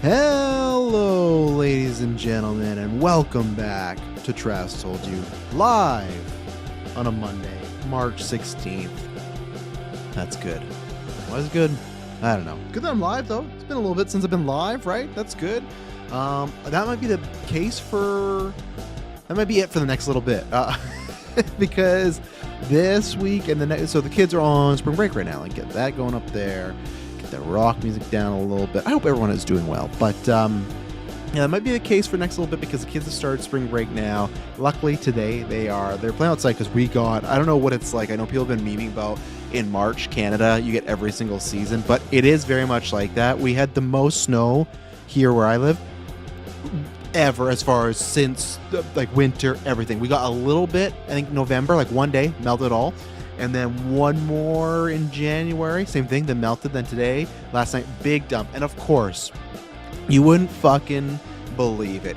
Hello, ladies and gentlemen, and welcome back to Trash Told You, live on a Monday, March 16th. That's good. Why is it good? I don't know. Good that I'm live, though. It's been a little bit since I've been live, right? That's good. That might be the case for... That might be it for the next little bit. Because this week and the next... So the kids are on spring break right now. Like, get that going up there. The rock music down a little bit. I hope everyone is doing well, but yeah, that might be the case for next little bit because the kids have started spring break now. Luckily today they're playing outside because we got, I don't know what it's like. I know people have been memeing about in March, Canada, you get every single season, but it is very much like that. We had the most snow here where I live ever, as far as since like winter, everything. We got a little bit, I think November, like one day, melted all. And then one more in January, same thing, then melted. Then today, last night, big dump. And of course, you wouldn't fucking believe it.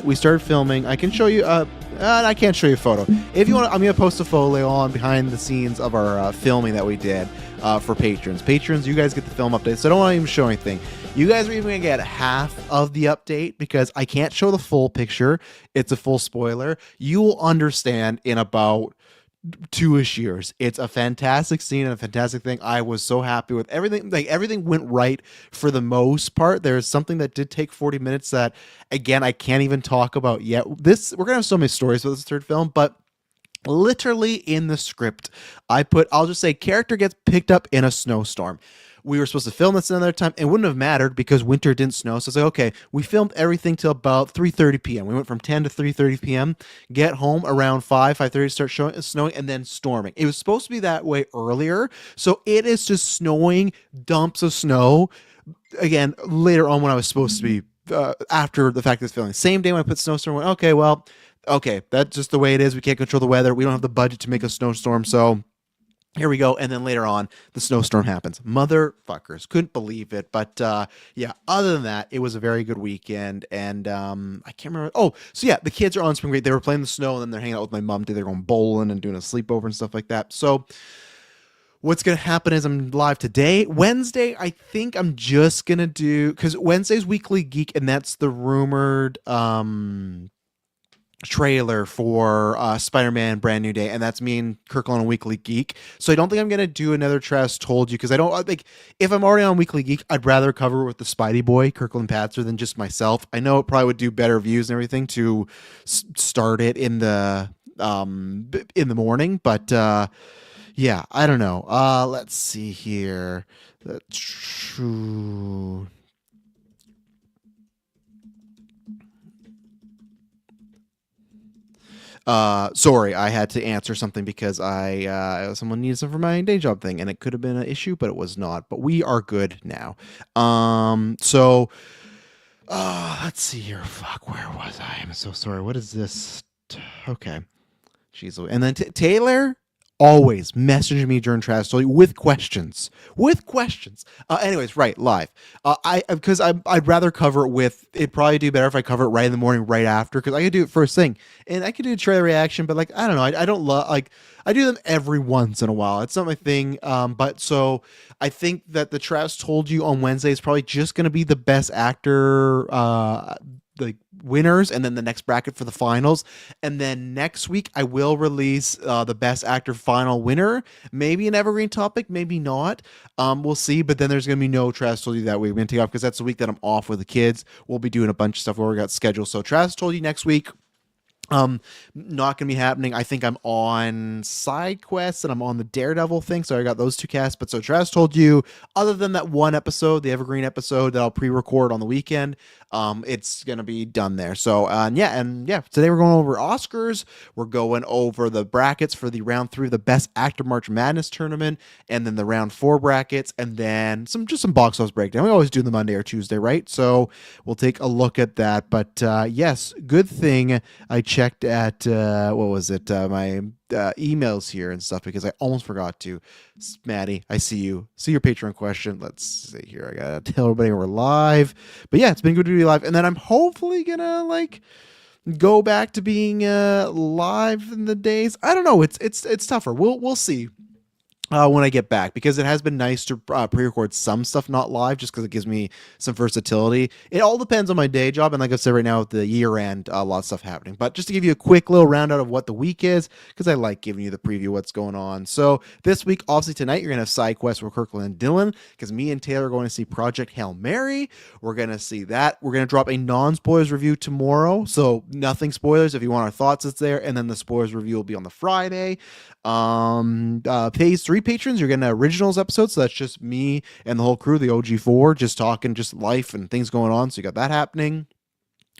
We started filming. I can show you, I can't show you a photo. If you want, I'm going to post a photo on behind the scenes of our filming that we did for patrons. Patrons, you guys get the film update, so I don't want to even show anything. You guys are even going to get half of the update because I can't show the full picture. It's a full spoiler. You will understand in about 2-ish years. It's a fantastic scene and a fantastic thing. I was so happy with everything. Like, everything went right for the most part. There's something that did take 40 minutes that, again, I can't even talk about yet. We're gonna have so many stories about this third film, but literally in the script, I'll just say character gets picked up in a snowstorm. We were supposed to film this another time. It wouldn't have mattered because winter didn't snow. So it's like, okay, we filmed everything till about 3:30 p.m. We went from 10 to 3:30 p.m. Get home around 5:30, start snowing, and then storming. It was supposed to be that way earlier. So it is just snowing, dumps of snow. Again, later on when I was supposed to be, after the fact that it's filming. Same day when I put snowstorm, I went, okay, that's just the way it is. We can't control the weather. We don't have the budget to make a snowstorm. So here we go. And then later on, the snowstorm happens. Motherfuckers. Couldn't believe it. But yeah, other than that, it was a very good weekend. And I can't remember. Oh, so yeah, the kids are on spring break. They were playing the snow, and then they're hanging out with my mom. They're going bowling and doing a sleepover and stuff like that. So what's going to happen is I'm live today. Wednesday, I think I'm just going to do, because Wednesday's Weekly Geek, and that's the rumored trailer for Spider-Man Brand New Day, and that's me and Kirkland on Weekly Geek. So I don't think I'm gonna do another Trash Told You, because I don't think, if I'm already on Weekly Geek, I'd rather cover it with the Spidey Boy, Kirkland Patzer, than just myself. I know it probably would do better views and everything to start it in the morning, but yeah, I don't know. Let's see here. That's true. Sorry, I had to answer something because someone needed something for my day job thing, and it could have been an issue, but it was not. But we are good now. So let's see here. Fuck, where was I? I'm so sorry. What is this? Okay, jeez. And then Taylor always message me during Trash Story with questions. Anyways, right, live. I'd rather cover it with. It'd probably do better if I cover it right in the morning, right after, because I could do it first thing, and I could do a trailer reaction. But like, I don't know, I don't love, like, I do them every once in a while. It's not my thing. But so I think that the Trash Told You on Wednesday is probably just going to be the best actor, like, winners, and then the next bracket for the finals. And then next week I will release the best actor final winner, maybe an evergreen topic, maybe not, we'll see. But then there's gonna be no Trash Told You that week. We're gonna take off because that's the week that I'm off with the kids. We'll be doing a bunch of stuff where we got scheduled. So Trash Told You next week, not gonna be happening. I think I'm on side quests and I'm on the Daredevil thing, so I got those two casts. But so Trash Told You, other than that one episode, the evergreen episode that I'll pre-record on the weekend, it's gonna be done there. So yeah, today we're going over Oscars. We're going over the brackets for the round 3 of the Best Actor March Madness tournament, and then the round 4 brackets, and then some box office breakdown. We always do the Monday or Tuesday, right? So we'll take a look at that. But yes, good thing I checked at my emails here and stuff, because I almost forgot to. Maddie, I see you. See your Patreon question. Let's see here. I gotta tell everybody we're live. But yeah, it's been good to be live. And then I'm hopefully gonna go back to being live in the days. I don't know. It's tougher. We'll see. when I get back, because it has been nice to pre-record some stuff not live, just because it gives me some versatility. It all depends on my day job, and like I said, right now with the year end, a lot of stuff happening. But just to give you a quick little roundout of what the week is, because I like giving you the preview of what's going on. So this week, obviously tonight, you're gonna have side quests with Kirkland and Dylan, because me and Taylor are going to see Project Hail Mary. We're gonna see that. We're gonna drop a non-spoilers review tomorrow, so nothing spoilers. If you want our thoughts, it's there, and then the spoilers review will be on the Friday. Phase 3 patrons, you're getting an originals episode, so that's just me and the whole crew, the OG4, just talking just life and things going on. So you got that happening.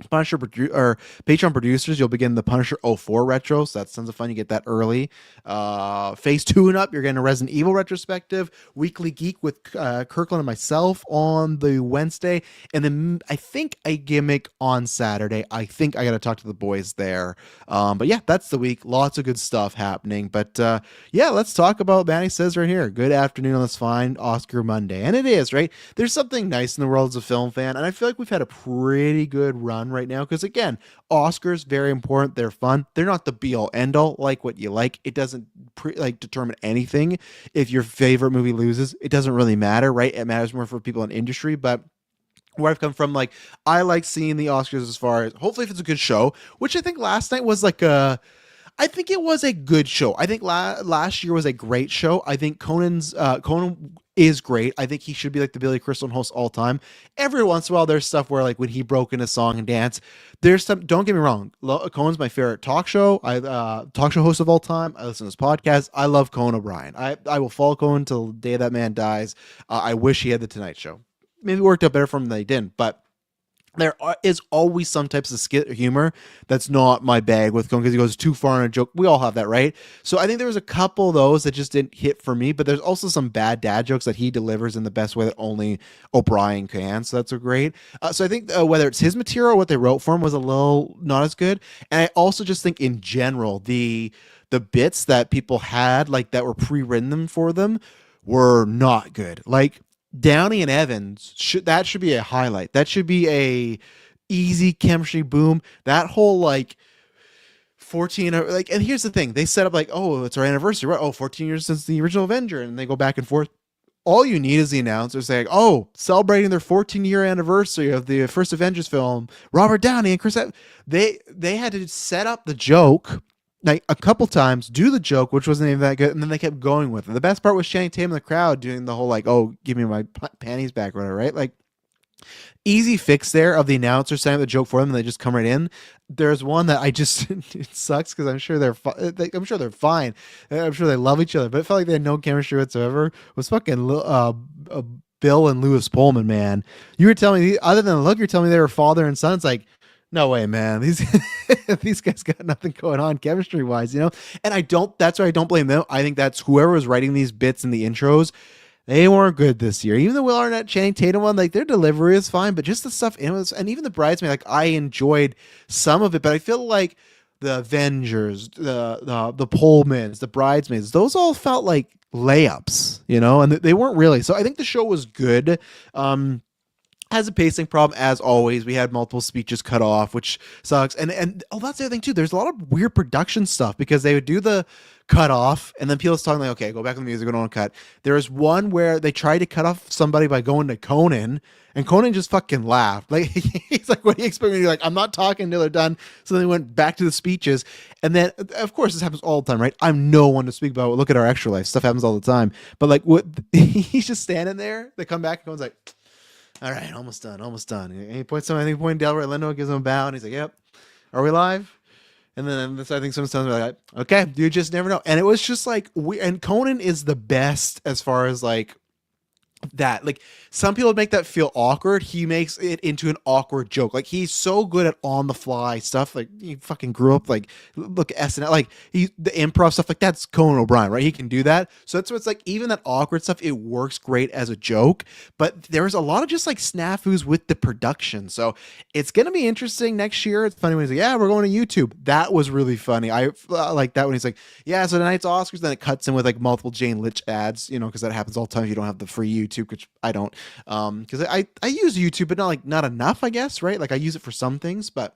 Punisher or Patreon producers, you'll begin the Punisher '04 retro, so that's tons of fun. You get that early. Phase 2 and up, you're getting a Resident Evil retrospective. Weekly Geek with Kirkland and myself on the Wednesday, and then I think a gimmick on Saturday. I think I got to talk to the boys there. But yeah, that's the week. Lots of good stuff happening. But yeah, let's talk about Manny says right here. Good afternoon. Let's find Oscar Monday, and it is right. There's something nice in the world as a film fan, and I feel like we've had a pretty good run right now, because again, Oscars very important. They're fun. They're not the be all end all. Like what you like, it doesn't determine anything. If your favorite movie loses, it doesn't really matter, right? It matters more for people in industry. But where I've come from, like, I like seeing the Oscars as far as, hopefully if it's a good show, which I think last night was like I think it was a good show. I think last year was a great show. I think Conan is great. I think he should be like the Billy Crystal host all time. Every once in a while, there's stuff where like when he broke into song and dance, there's some. Don't get me wrong, Conan's my favorite talk show. Talk show host of all time. I listen to his podcast. I love Conan O'Brien. I will follow Conan till the day that man dies. I wish he had the Tonight Show. Maybe it worked out better for him than he didn't, but is always some types of skit humor that's not my bag with Conan, because he goes too far in a joke. We all have that, right? So I think there was a couple of those that just didn't hit for me, but there's also some bad dad jokes that he delivers in the best way that only O'Brien can. So that's a great. So I think whether it's his material or what they wrote for him was a little not as good. And I also just think in general, the bits that people had, like that were pre-written for them, were not good. Like Downey and Evans, should be a highlight. That should be a easy chemistry boom. That whole like 14, like, and here's the thing, they set up like, oh, it's our anniversary, right? Oh, 14 years since the original Avenger, and they go back and forth. All you need is the announcer saying, oh, celebrating their 14-year anniversary of the first Avengers film, Robert Downey and Chris Evans. They had to set up the joke like a couple times, do the joke, which wasn't even that good, and then they kept going with it. The best part was Channing Tatum in the crowd doing the whole like, "Oh, give me my panties back," or whatever, right? Like, easy fix there of the announcer setting up the joke for them, and they just come right in. There's one that I just it sucks because I'm sure I'm sure they're fine. I'm sure they love each other, but it felt like they had no chemistry whatsoever. It was fucking Bill and Lewis Pullman, man. You were telling me, other than the look, you're telling me they were father and son. It's like, no way, man. These guys got nothing going on chemistry wise, you know? And that's why I don't blame them. I think that's whoever was writing these bits in the intros. They weren't good this year. Even the Will Arnett, Channing Tatum one, like their delivery is fine, but just the stuff in it, and even the Bridesmaid, like I enjoyed some of it, but I feel like the Avengers, the Pullmans, the Bridesmaids, those all felt like layups, you know, and they weren't really. So I think the show was good. Has a pacing problem as always. We had multiple speeches cut off, which sucks. And oh, that's the other thing too. There's a lot of weird production stuff because they would do the cut off, and then people's talking like, okay, go back to the music, go on cut. There was one where they tried to cut off somebody by going to Conan, and Conan just fucking laughed. Like he's like, "What do you expect me to do?" Like, I'm not talking until they're done. So then they went back to the speeches, and then of course this happens all the time, right? I'm no one to speak about. Look at our extra life. Stuff happens all the time. But like, what he's just standing there. They come back, and Conan's like, all right, almost done, almost done. And he points something, I think pointing Delroy Lindo, gives him a bow, and he's like, yep, are we live? And then I think sometimes we're like, okay, you just never know. And it was just like, and Conan is the best as far as like that. Like some people make that feel awkward. He makes it into an awkward joke. Like he's so good at on the fly stuff. Like he fucking grew up like look SNL, like the improv stuff. Like that's Conan O'Brien, right? He can do that. So that's what's like even that awkward stuff. It works great as a joke. But there's a lot of just like snafus with the production. So it's gonna be interesting next year. It's funny when he's like, yeah, we're going to YouTube. That was really funny. I like that when he's like, yeah, so tonight's Oscars. Then it cuts in with like multiple Jane Litch ads, you know, because that happens all the time if you don't have the free YouTube, which I don't. Because I use YouTube, but not enough, I guess, right? Like I use it for some things, but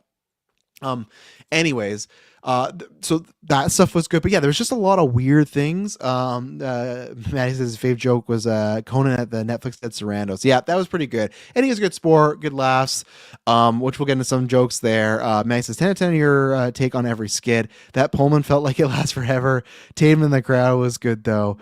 Um, anyways, so that stuff was good, but yeah, there was just a lot of weird things. Maddie says his fave joke was Conan at the Netflix Dead Sarandos. Yeah, that was pretty good, and he was a good sport, good laughs. Which we'll get into some jokes there. Maddie says 10 out of 10 your take on every skit. That Pullman felt like it lasts forever. Tatum in the crowd was good though.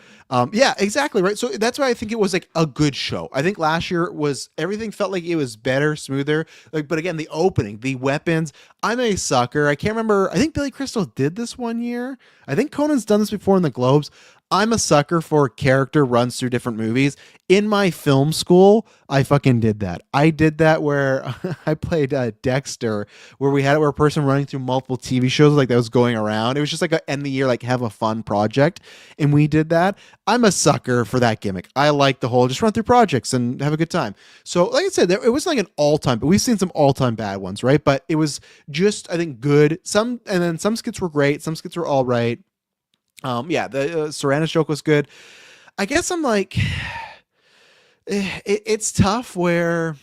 Yeah, exactly right. So that's why I think it was like a good show. I think last year was everything felt like it was better, smoother. Like, but again, the opening, the weapons. I'm a sucker. I can't remember. I think Billy Crystal did this one year. I think Conan's done this before in the Globes. I'm a sucker for character runs through different movies. In my film school, I fucking did that. I did that where I played Dexter, where we had it where a person running through multiple TV shows like that was going around. It was just like a end of the year, like have a fun project, and we did that. I'm a sucker for that gimmick. I like the whole just run through projects and have a good time. So, like I said, it wasn't like an all time, but we've seen some all time bad ones, right? But it was just I think good. Some and then some skits were great. Some skits were all right. Yeah, the Serrano's joke was good. I guess I'm like, it's tough where.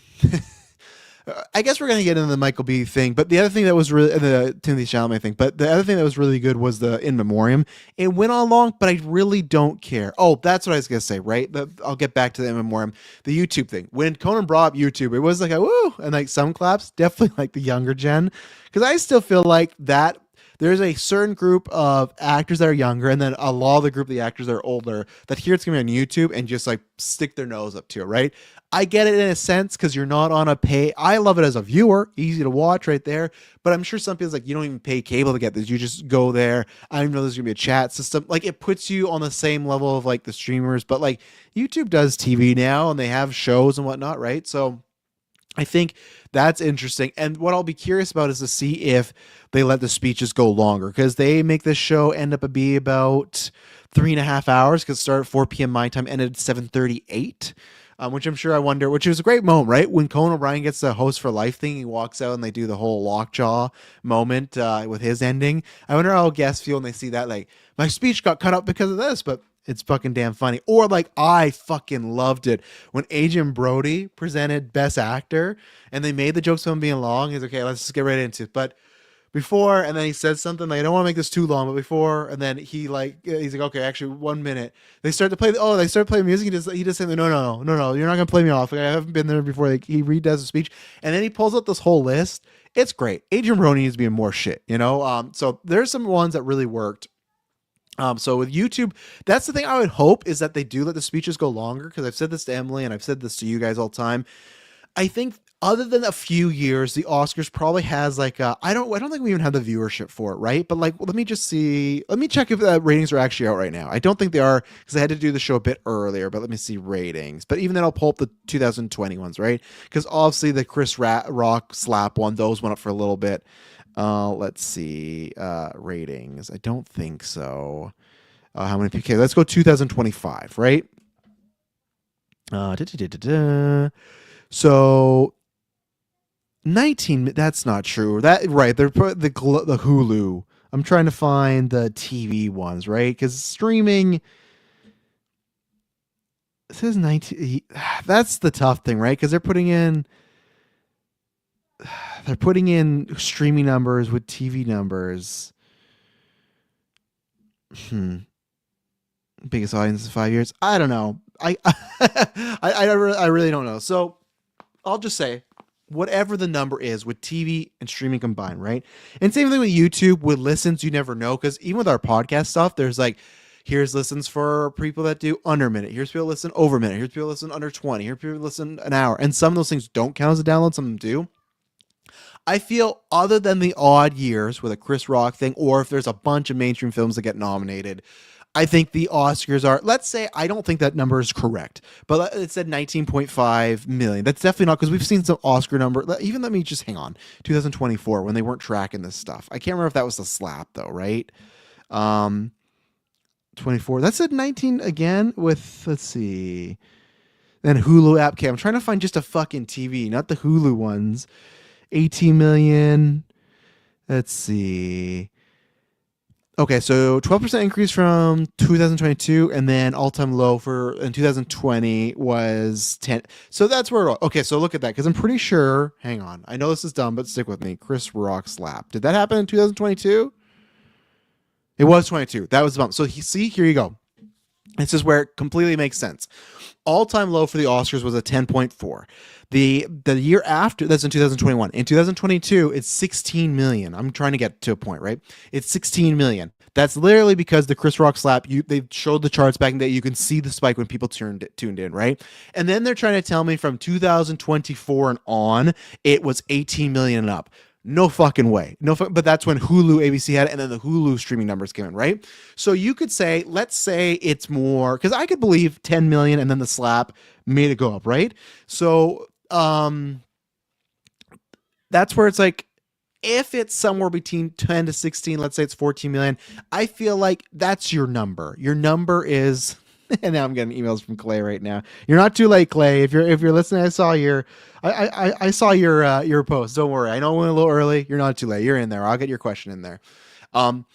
I guess we're gonna get into the Michael B thing, but the other thing that was really the Timothée Chalamet thing, but the other thing that was really good was the In Memoriam. It went on long, but I really don't care. Oh, that's what I was gonna say, right? I'll get back to the In Memoriam, the YouTube thing. When Conan brought up YouTube, it was like a woo, and like some claps, definitely like the younger gen, because I still feel like that there's a certain group of actors that are younger, and then a lot of the group of the actors that are older that hear it's gonna be on YouTube and just like stick their nose up to it, right? I get it in a sense because you're not on a pay. I love it as a viewer, easy to watch right there. But I'm sure some people's like, you don't even pay cable to get this. You just go there. I know there's gonna be a chat system. Like it puts you on the same level of like the streamers. But like YouTube does TV now, and they have shows and whatnot, right? So I think that's interesting. And what I'll be curious about is to see if they let the speeches go longer because they make this show end up to be about 3.5 hours because it started at 4 p.m. my time, ended at 7:38. Which I'm sure I wonder, which was a great moment, right? When Conan O'Brien gets the host for life thing, he walks out and they do the whole lockjaw moment with his ending. I wonder how guests feel when they see that, like, my speech got cut up because of this, but it's fucking damn funny. Or like, I fucking loved it when Adrian Brody presented Best Actor and they made the jokes of him being long. He's okay, let's just get right into it. But before, and then he said something like, I don't want to make this too long, but before, and then he's like, okay, actually 1 minute. They start to play, they start playing music. He just said, no, you're not going to play me off. Like, I haven't been there before. Like, he redoes the speech, and then he pulls up this whole list. It's great. Adrian Brody needs to be in more shit, you know? So there's some ones that really worked. So with YouTube, that's the thing I would hope is that they do let the speeches go longer, because I've said this to Emily and I've said this to you guys all the time. I think other than a few years, the Oscars probably has like I don't think we even have the viewership for it, right? But like, let me just see. Let me check if the ratings are actually out right now. I don't think they are because I had to do the show a bit earlier. But let me see ratings. But even then, I'll pull up the 2020 ones, right? Because obviously the Chris Rock slap one, those went up for a little bit. Let's see ratings. I don't think so. How many PK? Let's go 2025, right? So 19, that's not true. That right, they're put the Hulu. I'm trying to find the TV ones, right? Cuz streaming it says 19. That's the tough thing, right? Cuz they're putting in streaming numbers with TV numbers. Biggest audience in 5 years. I don't know. I really don't know. So I'll just say whatever the number is with TV and streaming combined, right? And same thing with YouTube with listens. You never know because even with our podcast stuff, there's like here's listens for people that do under a minute. Here's people listen over a minute. Here's people listen under 20. Here's people listen an hour. And some of those things don't count as a download. Some of them do. I feel other than the odd years with a Chris Rock thing, or if there's a bunch of mainstream films that get nominated, I think the Oscars are, let's say, I don't think that number is correct, but it said 19.5 million. That's definitely not, because we've seen some Oscar number. Even let me just hang on. 2024, when they weren't tracking this stuff. I can't remember if that was the slap, though, right? 24. That said 19 again with, let's see. Then Hulu app. Okay, I'm trying to find just a fucking TV, not the Hulu ones. 18 million. Let's see. Okay, so 12% increase from 2022, and then all-time low for in 2020 was 10. So that's where. Okay, so look at that because I'm pretty sure. Hang on, I know this is dumb, but stick with me. Chris Rock slap. Did that happen in 2022? It was 22. That was the bump. So see, here you go. This is where it completely makes sense. All-time low for the Oscars was a 10.4. The year after, that's in 2021. In 2022, it's 16 million. I'm trying to get to a point, right? It's 16 million. That's literally because the Chris Rock slap. They showed the charts back in the day. You can see the spike when people tuned in, right? And then they're trying to tell me from 2024 and on, it was 18 million and up. No fucking way. But that's when Hulu, ABC had it, and then the Hulu streaming numbers came in, right? So you could say, let's say it's more, because I could believe 10 million and then the slap made it go up, right? So that's where it's like, if it's somewhere between 10 to 16, let's say it's 14 million, I feel like that's your number. Your number is, and now I'm getting emails from Clay right now. You're not too late, Clay. If you're listening, I saw your post. Don't worry. I know it went a little early. You're not too late. You're in there. I'll get your question in there. Um,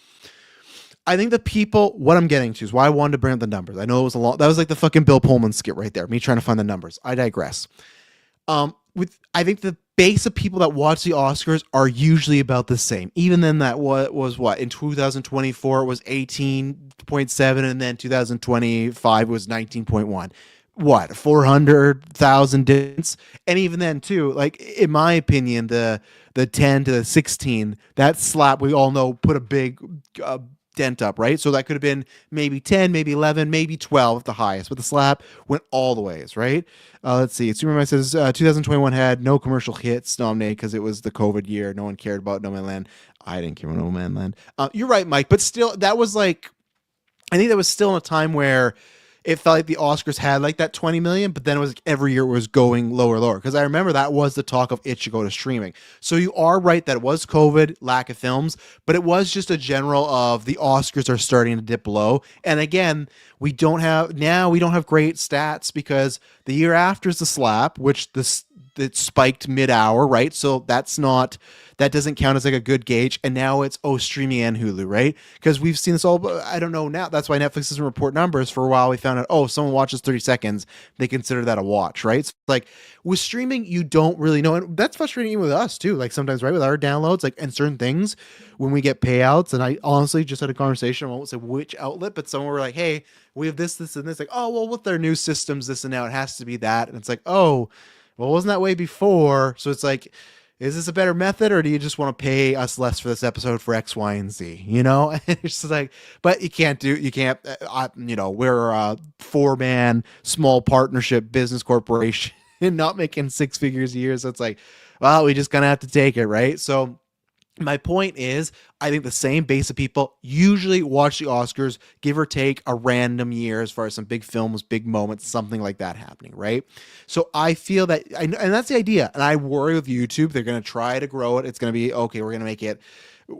I think the people, what I'm getting to is why I wanted to bring up the numbers. I know it was that was like the fucking Bill Pullman skit right there. Me trying to find the numbers. I digress. I think the base of people that watch the Oscars are usually about the same. Even then, that was what in 2024 it was 18.7, and then 2025 was 19.1. What 400,000 difference? And even then, too, like in my opinion, the 10 to the 16, that slap we all know put a big dent up, right? So that could have been maybe 10, maybe 11, maybe 12 at the highest, but the slap went all the ways, right? Let's see. Superman says 2021 had no commercial hits nominated because it was the COVID year. No one cared about No Man Land. I didn't care about No Man Land. You're right, Mike, but still, that was like, I think that was still in a time where it felt like the Oscars had like that 20 million, but then it was like every year it was going lower. Because I remember that was the talk of it should go to streaming. So you are right that it was COVID, lack of films, but it was just a general of the Oscars are starting to dip low. And again, we don't have great stats because the year after is the slap, which it spiked mid-hour, right? So that doesn't count as like a good gauge. And now it's streaming and Hulu, right? Because we've seen this all. I don't know now. That's why Netflix doesn't report numbers. For a while, we found out if someone watches 30 seconds, they consider that a watch, right? So like with streaming, you don't really know, and that's frustrating even with us too. Like sometimes, right, with our downloads, like and certain things when we get payouts. And I honestly just had a conversation. I won't say which outlet, but someone were like, "Hey, we have this, and this." Like, oh well, with their new systems, this and now it has to be that, and it's like, oh. Well, it wasn't that way before. So it's like, is this a better method, or do you just want to pay us less for this episode for X, Y, and Z? You know, it's just like, but you can't. We're a 4-man small partnership business corporation and not making 6 figures a year. So it's like, well, we just gonna have to take it, right? So my point is, I think the same base of people usually watch the Oscars, give or take a random year as far as some big films, big moments, something like that happening, right? So I feel that, and that's the idea. And I worry with YouTube, they're going to try to grow it. It's going to be, okay, we're going to make it,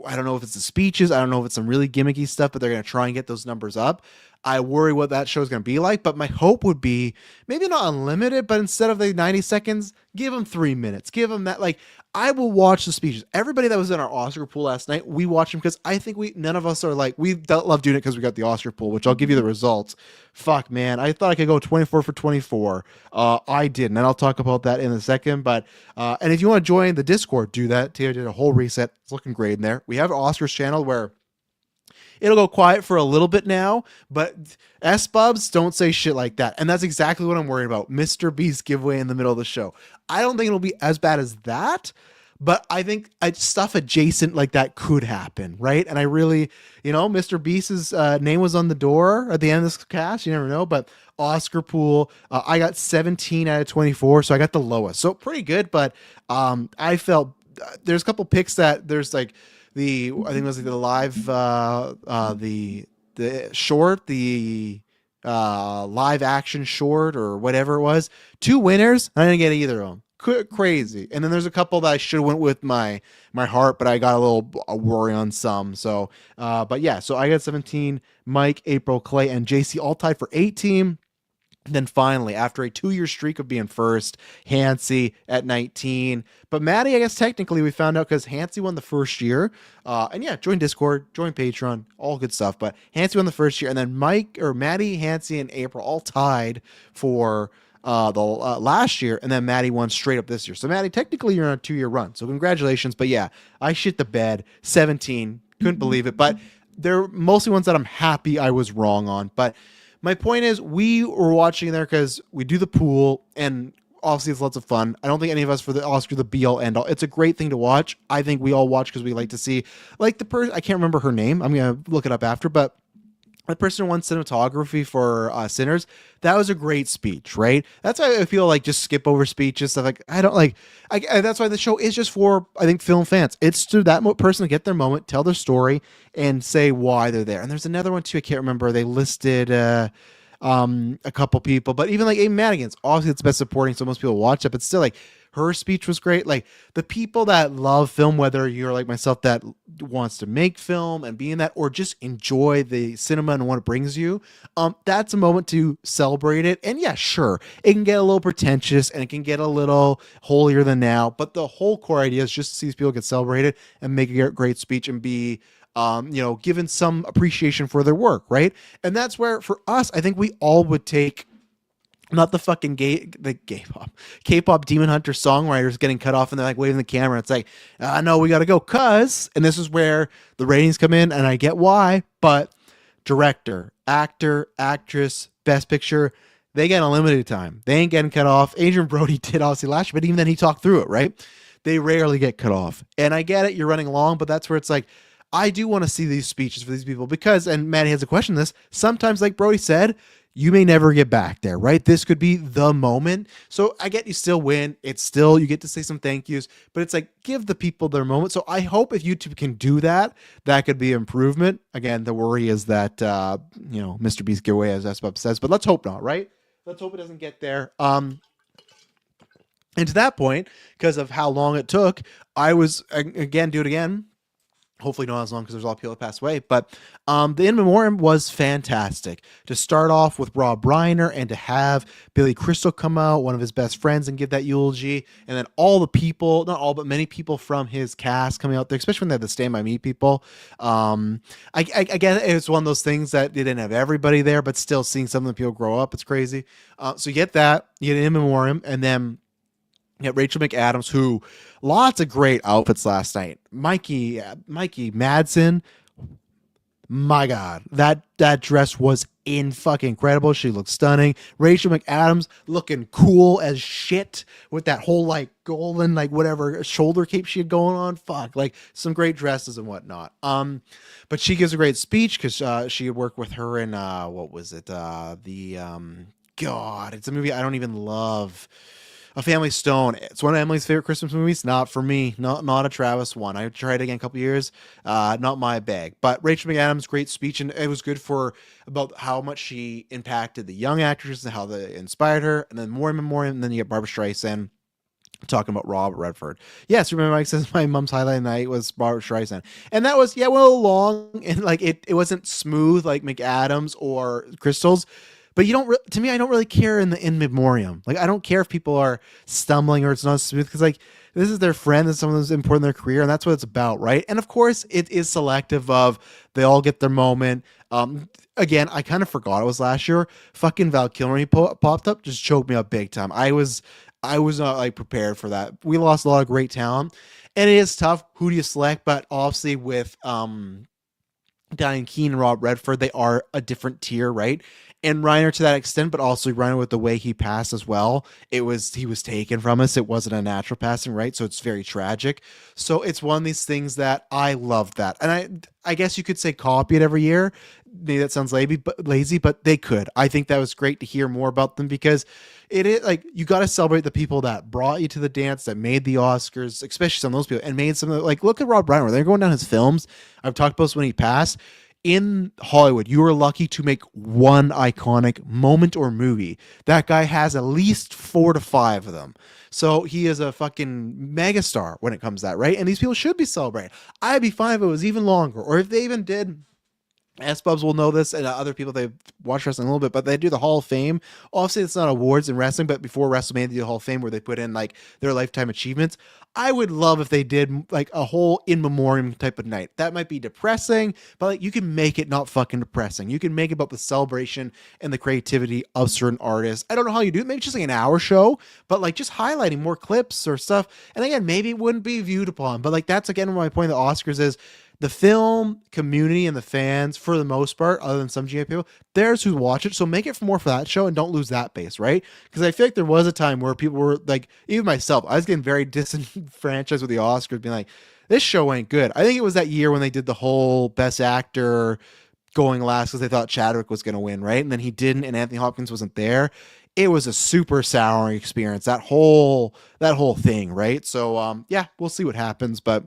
I don't know if it's the speeches, I don't know if it's some really gimmicky stuff, but they're going to try and get those numbers up. I worry what that show is going to be like, but my hope would be maybe not unlimited, but instead of the 90 seconds, give them 3 minutes. Give them that. Like, I will watch the speeches. Everybody that was in our Oscar pool last night, we watched them because I think none of us are like, we love doing it because we got the Oscar pool, which I'll give you the results. Fuck, man. I thought I could go 24 for 24. I didn't, and I'll talk about that in a second. But, and if you want to join the Discord, do that. Taylor did a whole reset. It's looking great in there. We have an Oscars channel where it'll go quiet for a little bit now, but S-Bubs don't say shit like that. And that's exactly what I'm worried about. Mr. Beast giveaway in the middle of the show. I don't think it'll be as bad as that, but I think stuff adjacent like that could happen, right? And I really, Mr. Beast's name was on the door at the end of this cast. You never know, but Oscar pool, I got 17 out of 24, so I got the lowest. So pretty good, but I felt there's a couple picks that there's like, I think it was like the live, the short, the live action short or whatever it was. 2 winners. I didn't get either of them. Crazy. And then there's a couple that I should have went with my heart, but I got a little worry on some. So, but yeah, so I got 17, Mike, April, Clay, and JC all tied for 18. Then finally, after a 2-year streak of being first, Hansi at 19. But Maddie, I guess technically we found out because Hansi won the first year. And yeah, join Discord, join Patreon, all good stuff. But Hansi won the first year. And then Maddie, Hansi, and April all tied for the last year. And then Maddie won straight up this year. So Maddie, technically you're on a 2-year run. So congratulations. But yeah, I shit the bed. 17. Couldn't believe it. But they're mostly ones that I'm happy I was wrong on. But my point is, we were watching there because we do the pool, and obviously it's lots of fun. I don't think any of us for the Oscar the be all end all. It's a great thing to watch. I think we all watch because we like to see, like the person. I can't remember her name. I'm gonna look it up after, but the person who won cinematography for Sinners, that was a great speech, right? That's why I feel like just skip over speeches, stuff like I don't like. That's why the show is just for, I think, film fans. It's to that person to get their moment, tell their story, and say why they're there. And there's another one too. I can't remember. They listed a couple people, but even like Amy Madigan's, obviously it's best supporting, so most people watch it. But still, like her speech was great. Like the people that love film, whether you're like myself that wants to make film and be in that, or just enjoy the cinema and what it brings you, that's a moment to celebrate it. And yeah, sure, it can get a little pretentious and it can get a little holier than now, but the whole core idea is just to see these people get celebrated and make a great speech and be given some appreciation for their work, right? And that's where, for us, I think we all would take not the fucking K-pop Demon Hunter songwriters getting cut off and they're like waving the camera. It's like, no, we got to go. And this is where the ratings come in, and I get why, but director, actor, actress, best picture, they get a limited time. They ain't getting cut off. Adrian Brody did obviously last year, but even then he talked through it, right? They rarely get cut off. And I get it, you're running long, but that's where it's like, I do want to see these speeches for these people because, and Maddie has a question on this, sometimes, like Brody said, you may never get back there, right? This could be the moment. So I get you still win. It's still, you get to say some thank yous, but it's like, give the people their moment. So I hope if YouTube can do that, that could be improvement. Again, the worry is that, Mr. Beast giveaway, as Espub says, but let's hope not, right? Let's hope it doesn't get there. And to that point, because of how long it took, I was, again, do it again. Hopefully not as long because there's a lot of people that passed away. But the In Memoriam was fantastic. To start off with Rob Reiner and to have Billy Crystal come out, one of his best friends, and give that eulogy. And then all the people, not all, but many people from his cast coming out there, especially when they had the Stand By Me people. I guess it's one of those things that they didn't have everybody there, but still seeing some of the people grow up, it's crazy. So you get that, you get In Memoriam, and then you got Rachel McAdams, who lots of great outfits last night. Mikey Madsen, my God, that dress was fucking incredible. She looked stunning. Rachel McAdams looking cool as shit with that whole like golden like whatever shoulder cape she had going on. Fuck, like some great dresses and whatnot. But she gives a great speech because she had worked with her in what was it? God, it's a movie I don't even love. A Family Stone. It's one of Emily's favorite Christmas movies. Not for me. Not a Travis one. I tried it again a couple years. Not my bag. But Rachel McAdams, great speech, and it was good for about how much she impacted the young actors and how they inspired her. And then more and more, and then you get Barbara Streisand talking about Robert Redford. Yes, remember Mike says my mom's highlight night was Barbara Streisand, and that was well long and like it wasn't smooth like McAdams or Crystal's. But to me, I don't really care in memoriam. Like, I don't care if people are stumbling or it's not smooth because, like, this is their friend and someone that's important in their career, and that's what it's about, right? And of course, it is selective of they all get their moment. Again, I kind of forgot it was last year. Fucking Val Kilmer, he popped up, just choked me up big time. I was not like prepared for that. We lost a lot of great talent, and it is tough. Who do you select? But obviously, with Diane Keane and Rob Redford, they are a different tier, right? And Reiner to that extent, but also Reiner with the way he passed as well. He was taken from us. It wasn't a natural passing, right? So it's very tragic. So it's one of these things that I love that. And I guess you could say copy it every year. Maybe that sounds lazy, but they could. I think that was great to hear more about them because it is like you got to celebrate the people that brought you to the dance, that made the Oscars, especially some of those people, and made some of like look at Rob Reiner. They're going down his films. I've talked about this when he passed. In Hollywood, you are lucky to make one iconic moment or movie. That guy has at least 4 to 5 of them. So he is a fucking megastar when it comes to that, right? And these people should be celebrated. I'd be fine if it was even longer, or if they even did S Bubs will know this, and other people they watch wrestling a little bit, but they do the Hall of Fame. Obviously, it's not awards in wrestling, but before WrestleMania, they do the Hall of Fame where they put in like their lifetime achievements. I would love if they did like a whole in memoriam type of night. That might be depressing, but like you can make it not fucking depressing. You can make it about the celebration and the creativity of certain artists. I don't know how you do it. Maybe just like an hour show, but like just highlighting more clips or stuff. And again, maybe it wouldn't be viewed upon, but like that's again my point of the Oscars is the film community and the fans, for the most part, other than some GA people, there's who watch it. So make it more for that show and don't lose that base, right? Because I feel like there was a time where people were like, even myself, I was getting very disenfranchised with the Oscars, being like, this show ain't good. I think it was that year when they did the whole Best Actor going last because they thought Chadwick was going to win, right? And then he didn't, and Anthony Hopkins wasn't there. It was a super souring experience. That whole thing, right? So yeah, we'll see what happens, but.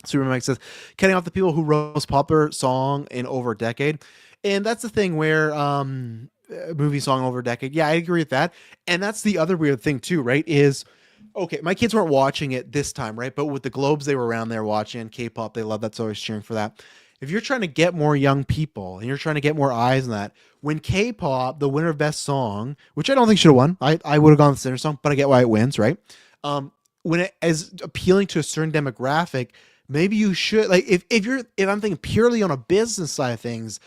Superman Mike says, cutting off the people who wrote most popular song in over a decade. And that's the thing where movie song over a decade. Yeah, I agree with that. And that's the other weird thing too, right? Is okay, my kids weren't watching it this time, right? But with the Globes, they were around there watching K-pop. They love that, so I was cheering for that. If you're trying to get more young people and you're trying to get more eyes on that, when K-pop, the winner of best song, which I don't think should have won, I would have gone with the Sinner song, but I get why it wins, right? When it is appealing to a certain demographic, maybe you should like if I'm thinking purely on a business side of things,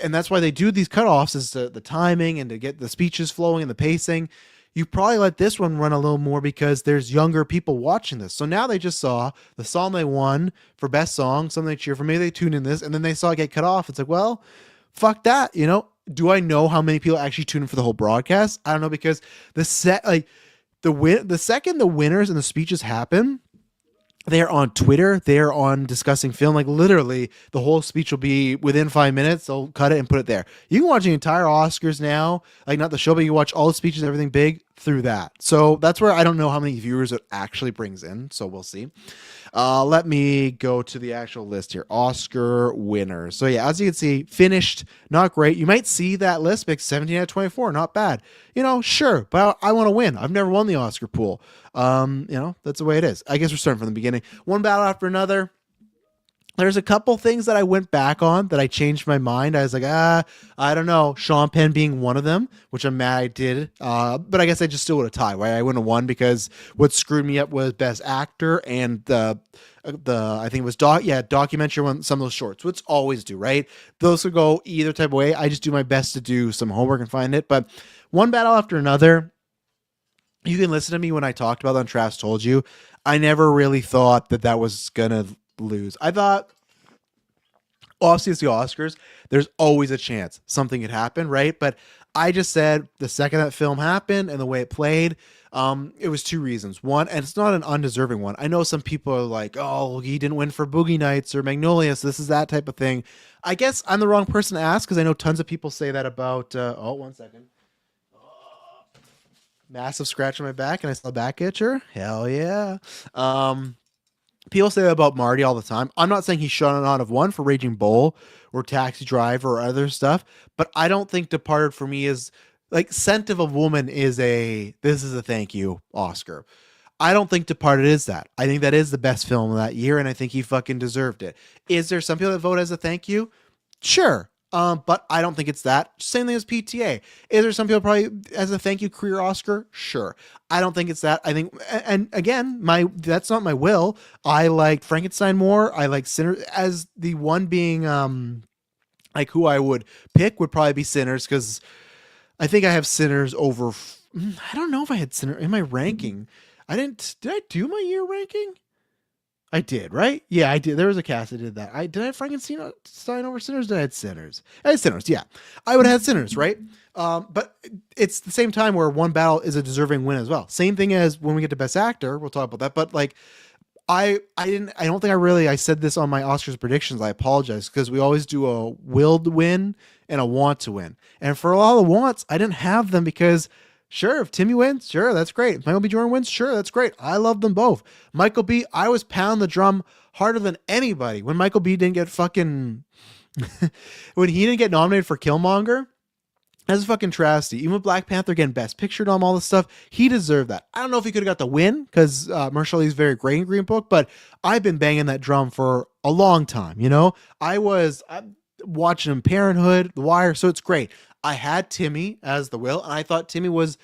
and that's why they do these cutoffs is the timing and to get the speeches flowing and the pacing. You probably let this one run a little more because there's younger people watching this. So now they just saw the song they won for best song, something they cheer for. Maybe they tune in this and then they saw it get cut off. It's like, well, fuck that. You know, do I know how many people actually tune in for the whole broadcast? I don't know because the second the winners and the speeches happen, they're on Twitter. They're on discussing film. Like literally, the whole speech will be within 5 minutes. They'll cut it and put it there. You can watch the entire Oscars now, like not the show, but you watch all the speeches, everything big through that. So that's where I don't know how many viewers it actually brings in. So we'll see. Let me go to the actual list here. Oscar winners. So yeah, as you can see, finished, not great. You might see that list pick 17 out of 24, not bad. You know, sure, but I want to win. I've never won the Oscar pool. You know, that's the way it is. I guess we're starting from the beginning. One battle after another. There's a couple things that I went back on that I changed my mind. I was like, I don't know. Sean Penn being one of them, which I'm mad I did. But I guess I just still would have tied. Right? I wouldn't have won because what screwed me up was Best Actor and the I think it was documentary one, some of those shorts, which always do, right? Those could go either type of way. I just do my best to do some homework and find it. But one battle after another. You can listen to me when I talked about it on Trash Told You. I never really thought that was gonna lose. I thought, obviously, it's the Oscars. There's always a chance something could happen, right? But I just said the second that film happened and the way it played, it was two reasons. One, and it's not an undeserving one. I know some people are like, oh, he didn't win for Boogie Nights or Magnolia, so this is that type of thing. I guess I'm the wrong person to ask because I know tons of people say that about. One second. Massive scratch on my back and I saw a back itcher. Hell yeah. People say that about Marty all the time. I'm not saying he should not have won for Raging Bull or Taxi Driver or other stuff, but I don't think Departed for me is like Scent of a Woman is this is a thank you Oscar. I don't think Departed is that. I think that is the best film of that year and I think he fucking deserved it. Is there some people that vote as a thank you? Sure. But I don't think it's that. Same thing as PTA. Is there some people probably as a thank you career Oscar? Sure. I don't think it's that. I think, and again, that's not my will. I liked Frankenstein more. I like Sinners as the one being, like who I would pick would probably be Sinners because I think I have Sinners over. I don't know if I had Sinners in my ranking. Did I do my year ranking? I did, right? Yeah, I did. There was a cast that did that. Did I have Frankenstein over Sinners? Did I had Sinners? I had Sinners, yeah. I would have had Sinners, right? But it's the same time where one battle is a deserving win as well. Same thing as when we get to Best Actor, we'll talk about that. But like I don't think I said this on my Oscars predictions. I apologize because we always do a will to win and a want to win. And for a lot of the wants, I didn't have them because sure, if Timmy wins, sure, that's great. If Michael B. Jordan wins, sure, that's great. I love them both. Michael B., I was pounding the drum harder than anybody when Michael B. didn't get fucking... when he didn't get nominated for Killmonger, that's a fucking travesty. Even with Black Panther getting Best Picture on all this stuff, he deserved that. I don't know if he could have got the win because Marshall Lee's very great in Green Book, but I've been banging that drum for a long time, you know? watching him Parenthood, The Wire, so it's great. I had Timmy as the Will, and I thought Timmy was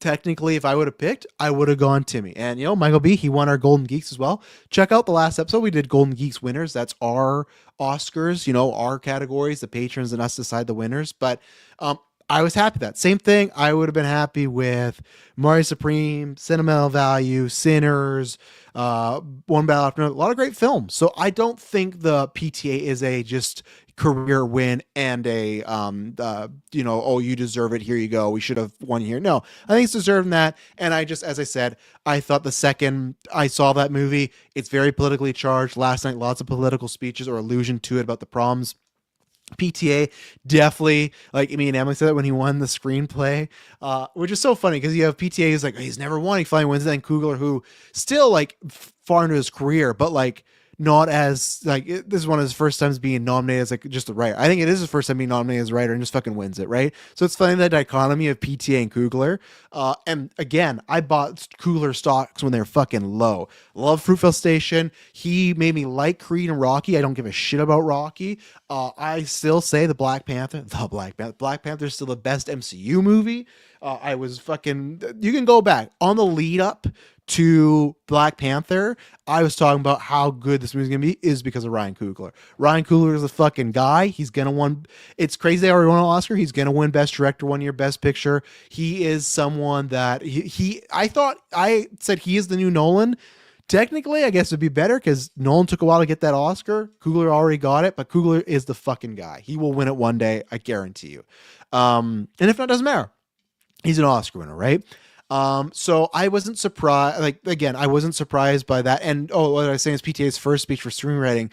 technically, if I would have picked, I would have gone Timmy. And Michael B, he won our Golden Geeks as well. Check out the last episode. We did Golden Geeks winners. That's our Oscars, our categories, the patrons and us decide the winners. But I was happy with that. Same thing. I would have been happy with Mario Supreme, Sentimental Value, Sinners, One Battle After Another. A lot of great films. So I don't think the PTA is a just career win and a oh, you deserve it, here you go, we should have won here. No, I think it's deserving that. And I just, as I said, I thought the second I saw that movie, it's very politically charged. Last night, lots of political speeches or allusion to it about the problems. PTA definitely, like me and Emily said that when he won the screenplay, which is so funny because you have PTA who's like, he's never won, he finally wins it, and Coogler, who still like far into his career, but like not as like this is one of his first times being nominated as like just a writer. I think it is his first time being nominated as a writer and just fucking wins it, right? So it's funny, that dichotomy of PTA and Coogler. And again, I bought Coogler stocks when they were fucking low. Love Fruitvale Station. He made me like Creed and Rocky. I don't give a shit about Rocky. I still say Black Panther is still the best MCU movie. I was fucking, you can go back on the lead up to Black Panther. I was talking about how good this movie's gonna be is because of Ryan Coogler. Ryan Coogler is a fucking guy. He's gonna win. It's crazy they already won an Oscar. He's gonna win Best Director one year, Best Picture. He is someone that I said he is the new Nolan. Technically, I guess it'd be better because Nolan took a while to get that Oscar. Coogler already got it, but Coogler is the fucking guy. He will win it one day, I guarantee you. And if not, it doesn't matter. He's an Oscar winner, right? So I wasn't surprised. Like, again, I wasn't surprised by that. And what I was saying is PTA's first speech for screenwriting.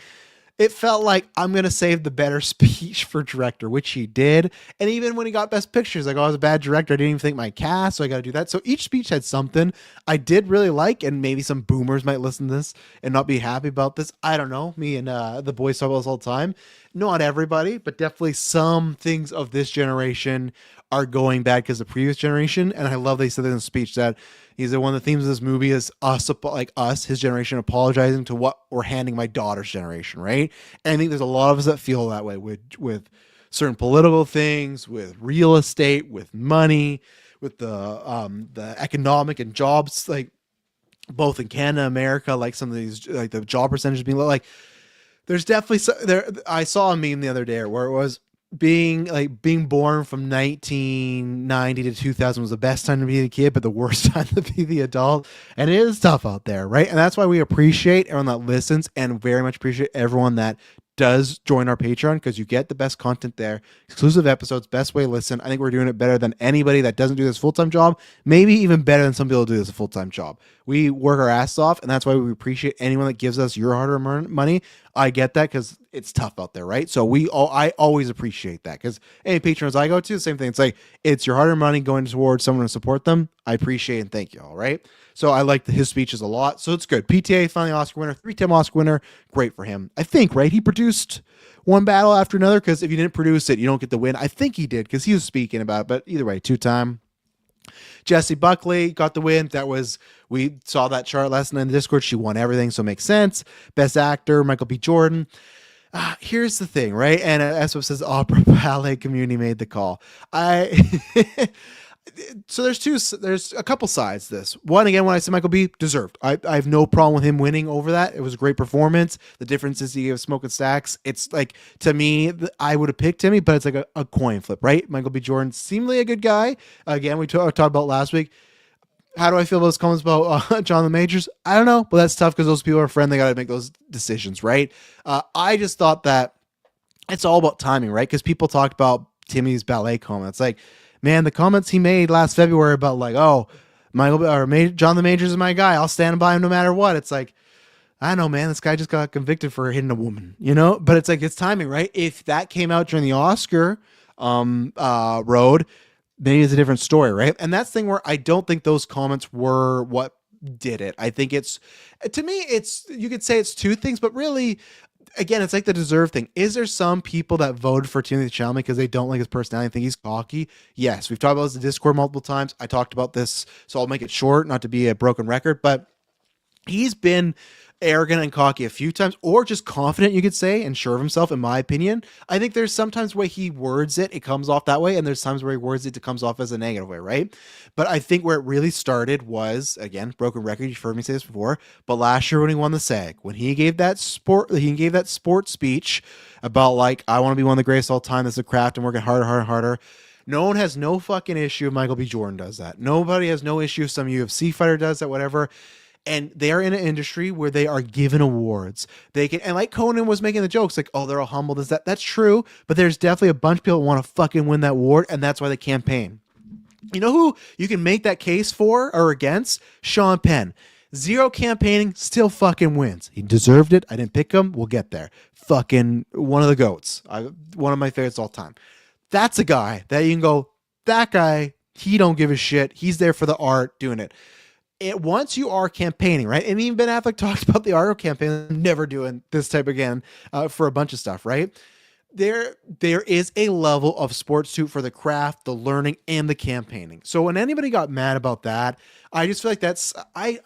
It felt like I'm going to save the better speech for director, which he did. And even when he got Best Pictures, like, I was a bad director. I didn't even think my cast, so I got to do that. So each speech had something I did really like, and maybe some boomers might listen to this and not be happy about this. I don't know. Me and the boys talk about this all the time. Not everybody, but definitely some things of this generation are going bad because of the previous generation. And I love they said that in the speech that he said one of the themes of this movie is us, his generation, apologizing to what we're handing my daughter's generation, right? And I think there's a lot of us that feel that way with certain political things, with real estate, with money, with the economic and jobs, like both in Canada, America, like some of these, like the job percentages being low. Like there's definitely there. I saw a meme the other day where it was being born from 1990 to 2000 was the best time to be a kid, but the worst time to be the adult. And it is tough out there, right? And that's why we appreciate everyone that listens, and very much appreciate everyone that does join our Patreon, because you get the best content there, exclusive episodes, best way to listen. I think we're doing it better than anybody that doesn't do this full-time job, maybe even better than some people do this a full-time job. We work our ass off, and that's why we appreciate anyone that gives us your hard-earned money. I get that because it's tough out there, right? So I always appreciate that, because any patrons I go to, same thing. It's like, it's your hard-earned money going towards someone to support them. I appreciate and thank you all, right? So I like his speeches a lot. So it's good. PTA finally Oscar winner, 3-time Oscar winner. Great for him. I think, right? He produced One Battle After Another, because if you didn't produce it, you don't get the win. I think he did, because he was speaking about it. But either way, 2-time. Jessie Buckley got the win. We saw that chart last night in the Discord. She won everything, so it makes sense. Best Actor, Michael B. Jordan. Here's the thing, right? And as it says, opera ballet community made the call. So there's a couple sides to this. One, again, when I said Michael B, deserved. I have no problem with him winning over that. It was a great performance. The difference is he gave Smoke and Stacks. It's like, to me, I would have picked Timmy, but it's like a coin flip, right? Michael B. Jordan, seemingly a good guy. Again, we talked about last week. How do I feel about those comments about John the Majors? I don't know, but that's tough because those people are friends. They got to make those decisions, right? I just thought that it's all about timing, right? Because people talked about Timmy's ballet comments. Like, man, the comments he made last February about like, oh, John the Majors is my guy, I'll stand by him no matter what. It's like, I don't know, man, this guy just got convicted for hitting a woman, But it's like, it's timing, right? If that came out during the Oscar road, maybe it's a different story, right? And that's the thing where I don't think those comments were what did it. I think to me, you could say it's two things, but really, again, it's like the deserve thing. Is there some people that voted for Timothée Chalamet because they don't like his personality and think he's cocky? Yes. We've talked about this in Discord multiple times. I talked about this, so I'll make it short, not to be a broken record, but he's been arrogant and cocky a few times, or just confident, you could say, and sure of himself, in my opinion. I think there's sometimes where he words it comes off that way, and there's times where he words it comes off as a negative way, right? But I think where it really started was, again, broken record, you've heard me say this before, but last year when he won the SAG, when he gave that sports speech about like, I want to be one of the greatest all time, this is a craft, and working harder, harder, harder. No one has no fucking issue if Michael B. Jordan does that. Nobody has no issue if some UFC fighter does that, whatever. And they are in an industry where they are given awards. They can, and like Conan was making the jokes, like, oh, they're all humble. That's true, but there's definitely a bunch of people that want to fucking win that award, and that's why they campaign. You know who you can make that case for or against? Sean Penn. Zero campaigning, still fucking wins. He deserved it. I didn't pick him. We'll get there. Fucking one of the GOATs. One of my favorites all time. That's a guy that you can go, that guy, he don't give a shit. He's there for the art, doing it. Once you are campaigning, right? And even Ben Affleck talked about the art campaign, never doing this type again for a bunch of stuff, right? There is a level of sports too for the craft, the learning, and the campaigning. So when anybody got mad about that, I just feel like that's I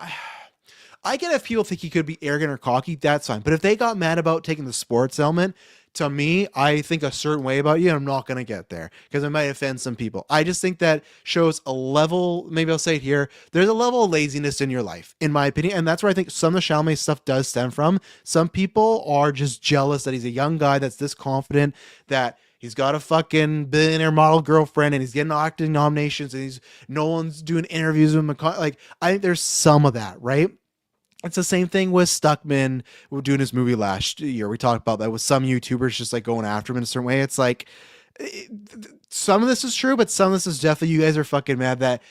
get if people think he could be arrogant or cocky, that's fine. But if they got mad about taking the sports element, to me, I think a certain way about you, and I'm not going to get there because I might offend some people. I just think that shows a level, maybe I'll say it here, there's a level of laziness in your life, in my opinion, and that's where I think some of the Chalamet stuff does stem from. Some people are just jealous that he's a young guy that's this confident, that he's got a fucking billionaire model girlfriend and he's getting acting nominations and no one's doing interviews with him. Like, I think there's some of that, right? It's the same thing with Stuckman doing his movie last year. We talked about that with some YouTubers just like going after him in a certain way. It's like some of this is true, but some of this is definitely you guys are fucking mad that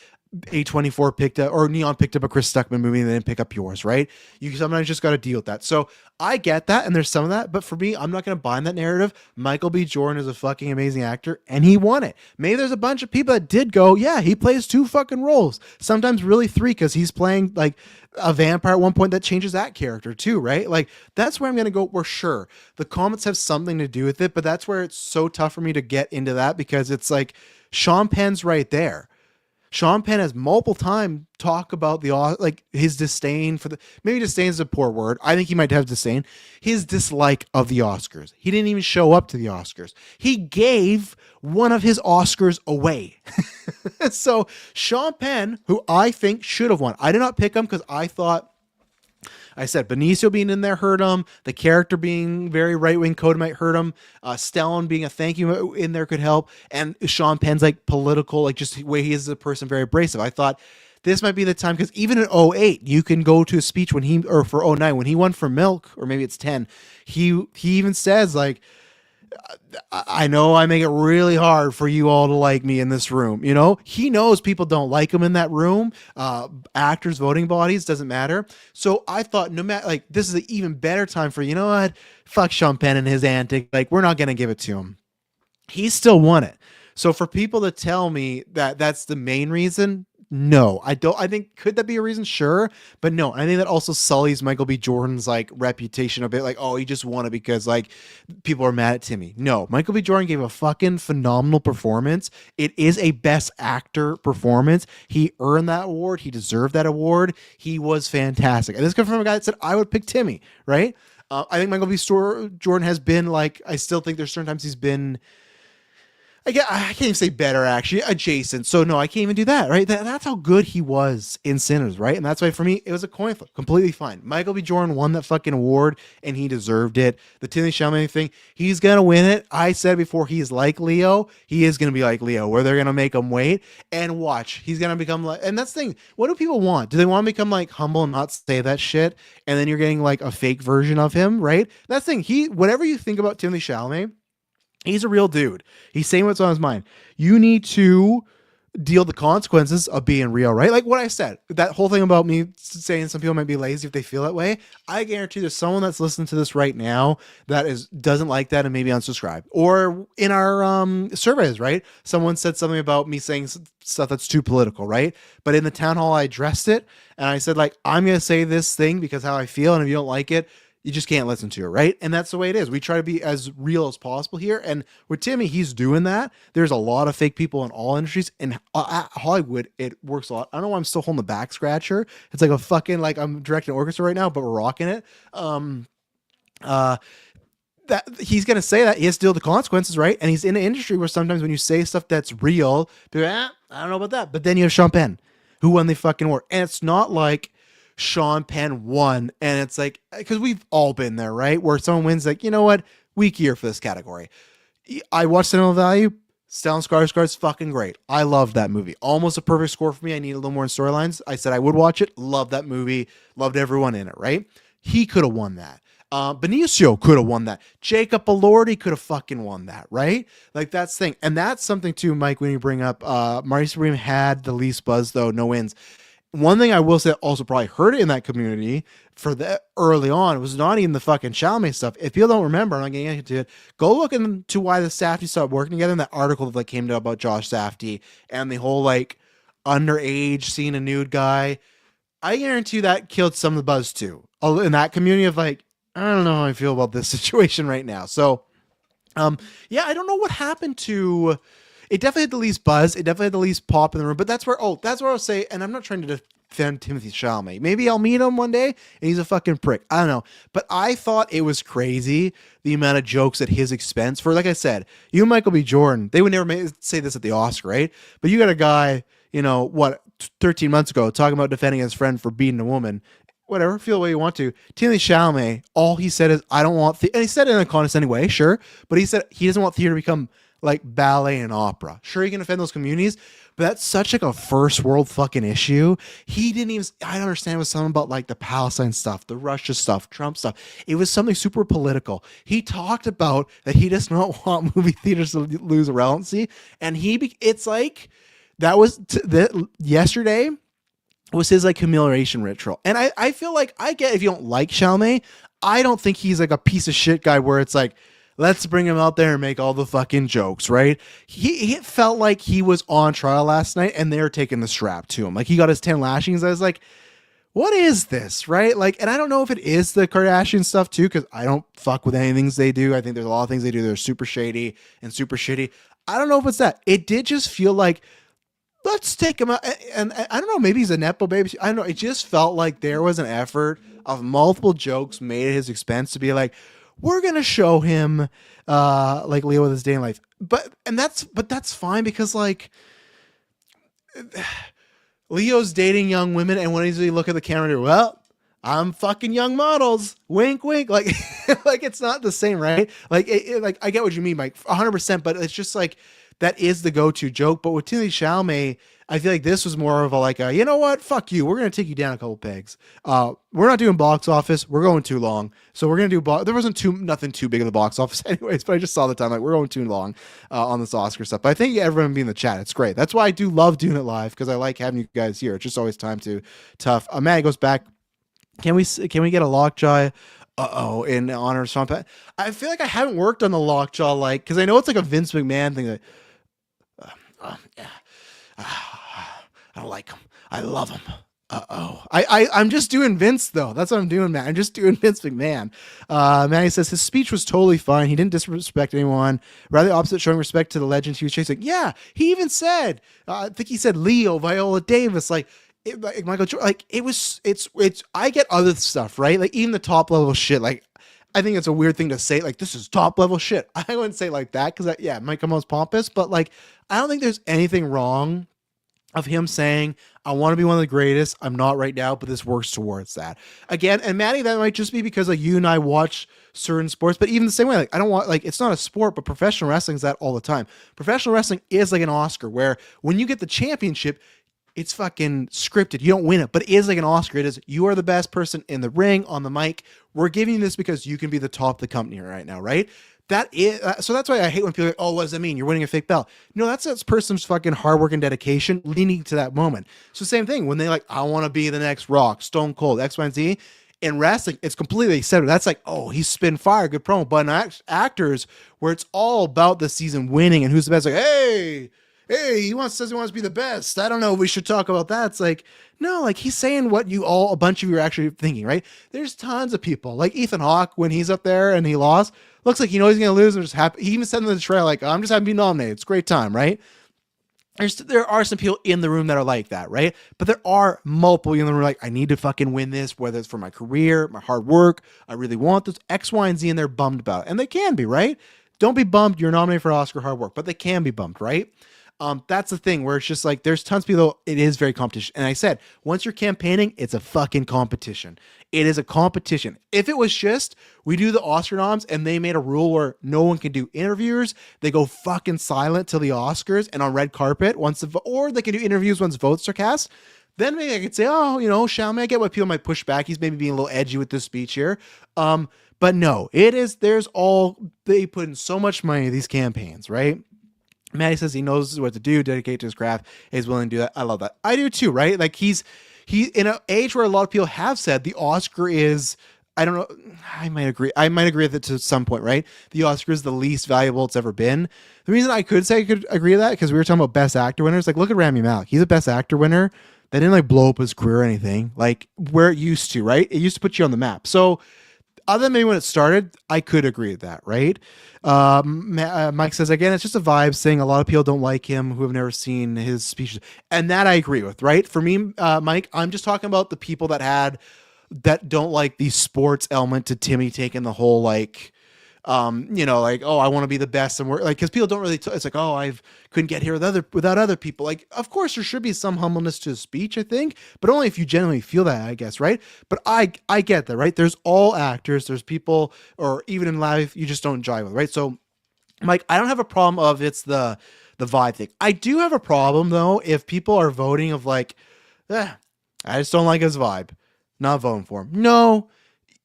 A24 picked up or Neon picked up a Chris Stuckman movie and they didn't pick up yours, right? You sometimes just got to deal with that. So I get that, and there's some of that, but for me, I'm not going to buy in that narrative. Michael B. Jordan is a fucking amazing actor, and he won it. Maybe there's a bunch of people that did go, yeah, he plays 2 fucking roles, sometimes really 3, because he's playing like a vampire at one point that changes that character too, right? Like that's where I'm going to go. We're sure the comments have something to do with it, but that's where it's so tough for me to get into that because it's like Sean Penn's right there. Sean Penn has multiple times talk about like his disdain for maybe disdain is a poor word. I think he might have disdain. His dislike of the Oscars. He didn't even show up to the Oscars. He gave one of his Oscars away. So Sean Penn, who I think should have won. I did not pick him because I said Benicio being in there hurt him. The character being very right-wing code might hurt him. Stellan being a thank you in there could help. And Sean Penn's like political, like just the way he is as a person, very abrasive. I thought this might be the time because even in 08, you can go to a speech for 09, when he won for Milk, or maybe it's 10, he even says like, I know I make it really hard for you all to like me in this room. You know, he knows people don't like him in that room. Actors, voting bodies, doesn't matter. So I thought no matter, like, this is an even better time for, you know what? Fuck Sean Penn and his antic. Like, we're not going to give it to him. He still won it. So for people to tell me that that's the main reason, no, I don't. I think, could that be a reason? Sure. But no, I think that also sullies Michael B. Jordan's like reputation a bit, like, oh, he just won it because like people are mad at Timmy. No, Michael B. Jordan gave a fucking phenomenal performance. It is a best actor performance. He earned that award. He deserved that award. He was fantastic. And this comes from a guy that said, I would pick Timmy, right? I think Michael B. Jordan has been like, I still think there's certain times he's been, I can't even say better, actually, adjacent. So no, I can't even do that, right? That's how good he was in Sinners, right? And that's why for me, it was a coin flip, completely fine. Michael B. Jordan won that fucking award and he deserved it. The Timothée Chalamet thing, he's going to win it. I said before, he's like Leo. He is going to be like Leo, where they're going to make him wait and watch. He's going to become like, and that's the thing. What do people want? Do they want to become like humble and not say that shit? And then you're getting like a fake version of him, right? That's the thing. Whatever you think about Timothée Chalamet, he's a real dude. He's saying what's on his mind. You need to deal the consequences of being real, right? Like what I said, that whole thing about me saying some people might be lazy if they feel that way. I guarantee there's someone that's listening to this right now that doesn't like that and maybe unsubscribe. Or in our surveys, right? Someone said something about me saying stuff that's too political, right? But in the town hall, I addressed it and I said, like, I'm going to say this thing because how I feel. And if you don't like it, you just can't listen to it, right? And that's the way it is. We try to be as real as possible here. And with Timmy, he's doing that. There's a lot of fake people in all industries. And at Hollywood, it works a lot. I don't know why I'm still holding the back scratcher. It's like a fucking, like I'm directing an orchestra right now, but we're rocking it. That he's going to say that he has to deal with the consequences, right? And he's in an industry where sometimes when you say stuff that's real, people are, I don't know about that. But then you have Sean Penn, who won the fucking war. And it's not like Sean Penn won, and it's like, because we've all been there, right? Where someone wins, like, you know what? Weak year for this category. I watched Cinema Value. Stellan Skarsgård's fucking great. I loved that movie. Almost a perfect score for me. I need a little more in storylines. I said I would watch it. Loved that movie. Loved everyone in it, right? He could have won that. Benicio could have won that. Jacob Elordi could have fucking won that, right? Like, that's the thing. And that's something too, Mike, when you bring up Marty Supreme had the least buzz, though, no wins. One thing I will say also probably hurt it in that community for the early on was not even the fucking Chalamet stuff. If people don't remember, I'm not getting into it, go look into why the Safdie stopped working together in that article that came out about Josh Safdie and the whole like underage seeing a nude guy. I guarantee you that killed some of the buzz too in that community of like, I don't know how I feel about this situation right now. So, yeah, I don't know what happened to. It definitely had the least buzz. It definitely had the least pop in the room. But that's where I'll say, and I'm not trying to defend Timothée Chalamet. Maybe I'll meet him one day and he's a fucking prick. I don't know. But I thought it was crazy the amount of jokes at his expense for, like I said, you and Michael B. Jordan, they would never say this at the Oscar, right? But you got a guy, 13 months ago talking about defending his friend for beating a woman. Whatever, feel the way you want to. Timothée Chalamet, all he said is, I don't want, and he said it in a condescending way, sure, but he said he doesn't want theater to become like ballet and opera. Sure, he can offend those communities, but that's such like a first world fucking issue. He didn't even, I don't understand, it was something about like the Palestine stuff, the Russia stuff, Trump stuff. It was something super political. He talked about that he does not want movie theaters to lose relevancy, and it's like, that was, yesterday, was his like humiliation ritual. And I feel like, I get if you don't like Chalamet, I don't think he's like a piece of shit guy where it's like, let's bring him out there and make all the fucking jokes, right? He felt like he was on trial last night and they're taking the strap to him. Like he got his 10 lashings. I was like, what is this, right? Like, and I don't know if it is the Kardashian stuff too, because I don't fuck with any things they do. I think there's a lot of things they do that are super shady and super shitty. I don't know if it's that. It did just feel like, let's take him out. And I don't know, maybe he's a Nepo baby. I don't know. It just felt like there was an effort of multiple jokes made at his expense to be like, we're going to show him like Leo with his day in life. But that's fine because like Leo's dating young women. And when he's look at the camera and go, well, I'm fucking young models. Wink, wink. Like, like it's not the same, right? Like, like I get what you mean, Mike, 100%. But it's just like, that is the go-to joke. But with Timothée Chalamet, I feel like this was more of a like, you know what? Fuck you. We're going to take you down a couple pegs. We're not doing box office. We're going too long. So we're going to do, there wasn't nothing too big in the box office anyways, but I just saw the time, like we're going too long on this Oscar stuff. But I think everyone be in the chat. It's great. That's why I do love doing it live because I like having you guys here. It's just always time to tough. Matt goes back. Can we get a lockjaw? In honor of Sean Penn? I feel like I haven't worked on the lockjaw, like, because I know it's like a Vince McMahon thing. Like, yeah. I don't like him. I love him. I'm just doing Vince though. That's what I'm doing, man. I'm just doing Vince McMahon. Manny says his speech was totally fine. He didn't disrespect anyone. Rather opposite, showing respect to the legends he was chasing. Yeah, he even said, I think he said Leo, Viola Davis, like Michael Jordan. Like it's. I get other stuff, right? Like even the top level shit. Like I think it's a weird thing to say. Like this is top level shit. I wouldn't say like that because it might come out pompous, but like I don't think there's anything wrong of him saying, I want to be one of the greatest. I'm not right now, but this works towards that. Again, and Maddie, that might just be because like you and I watch certain sports, but even the same way, like I don't want, like, it's not a sport, but professional wrestling is that all the time. Professional wrestling is like an Oscar where when you get the championship, it's fucking scripted. You don't win it, but it is like an Oscar. It is, you are the best person in the ring, on the mic. We're giving you this because you can be the top of the company right now, right? That is, so that's why I hate when people are like, oh, what does that mean? You're winning a fake belt. No, that's this person's fucking hard work and dedication leading to that moment. So same thing when they like, I want to be the next Rock, Stone Cold, X, Y, and Z. In wrestling, it's completely accepted. That's like, oh, he's spin fire, good promo. But in actors, where it's all about the season winning and who's the best, like, hey, hey, says he wants to be the best. I don't know. We should talk about that. It's like, no, like he's saying what a bunch of you are actually thinking, right? There's tons of people like Ethan Hawke when he's up there and he lost. Looks like he's going to lose and just happy. He even said in the trailer, like, I'm just happy to be nominated. It's a great time, right? There are some people in the room that are like that, right? But there are multiple in the room like, I need to fucking win this, whether it's for my career, my hard work. I really want this X, Y, and Z, and they're bummed about it. And they can be, right? Don't be bummed. You're nominated for Oscar hard work, but they can be bummed, right? That's the thing where it's just like there's tons of people. It is very competition. And I said, once you're campaigning, it's a fucking competition. It is a competition. If it was just we do the Oscar noms and they made a rule where no one can do interviews, they go fucking silent till the Oscars and on red carpet or they can do interviews once votes are cast. Then maybe I could say, oh, Chalamet, I get what people might push back. He's maybe being a little edgy with this speech here. But no, they put in so much money into these campaigns, right? Maddie says he knows what to do, dedicate to his craft, he's willing to do that. I love that. I do too, right? Like he's in an age where a lot of people have said the Oscar is, I don't know, I might agree with it to some point, right? The Oscar is the least valuable it's ever been. The reason I could agree with that, because we were talking about best actor winners, like look at Rami Malek. He's a best actor winner. That didn't like blow up his career or anything, like where it used to, right? It used to put you on the map. So other than maybe when it started, I could agree with that, right? Mike says, again, it's just a vibe saying a lot of people don't like him who have never seen his speeches. And that I agree with, right? For me, Mike, I'm just talking about the people that don't like the sports element to Timmy taking the whole like, like, oh, I want to be the best. And we're like, because people don't really, it's like, oh, I couldn't get here without other people. Like, of course there should be some humbleness to his speech, I think, but only if you genuinely feel that, I guess. Right. But I get that, right? There's all actors, there's people, or even in life, you just don't jive with, right? So Mike, I don't have a problem of it's the vibe thing. I do have a problem though, if people are voting of like, I just don't like his vibe, not voting for him. No,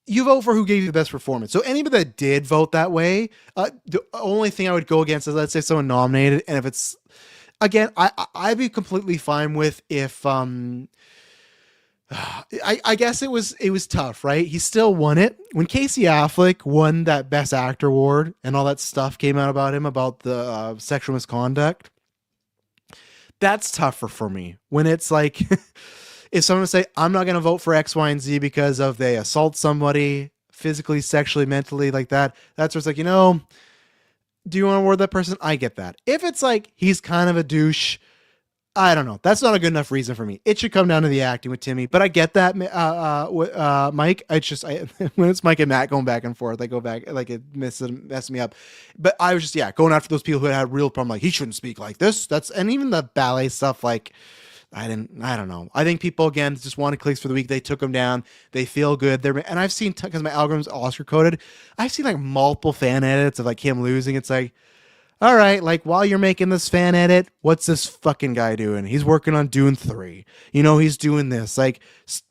you vote for who gave you the best performance. So anybody that did vote that way, the only thing I would go against is, let's say someone nominated, and if it's, again, I'd be completely fine with if I guess it was tough, right? He still won it. When Casey Affleck won that Best Actor award and all that stuff came out about him about the sexual misconduct, that's tougher for me. When it's like, if someone would say, I'm not going to vote for X, Y, and Z because of they assault somebody physically, sexually, mentally, like that, that's where it's like, do you want to award that person? I get that. If it's like he's kind of a douche, I don't know. That's not a good enough reason for me. It should come down to the acting with Timmy. But I get that, Mike. It's just when it's Mike and Matt going back and forth, I go back like it messes me up. But I was just going after those people who had a real problem. Like he shouldn't speak like this. And even the ballet stuff. Like I don't know. I think people again just wanted clicks for the week. They took them down. They feel good. And I've seen because my algorithm's Oscar coded. I've seen like multiple fan edits of like him losing. It's like, all right, like while you're making this fan edit, what's this fucking guy doing? He's working on Dune 3. He's doing this. Like,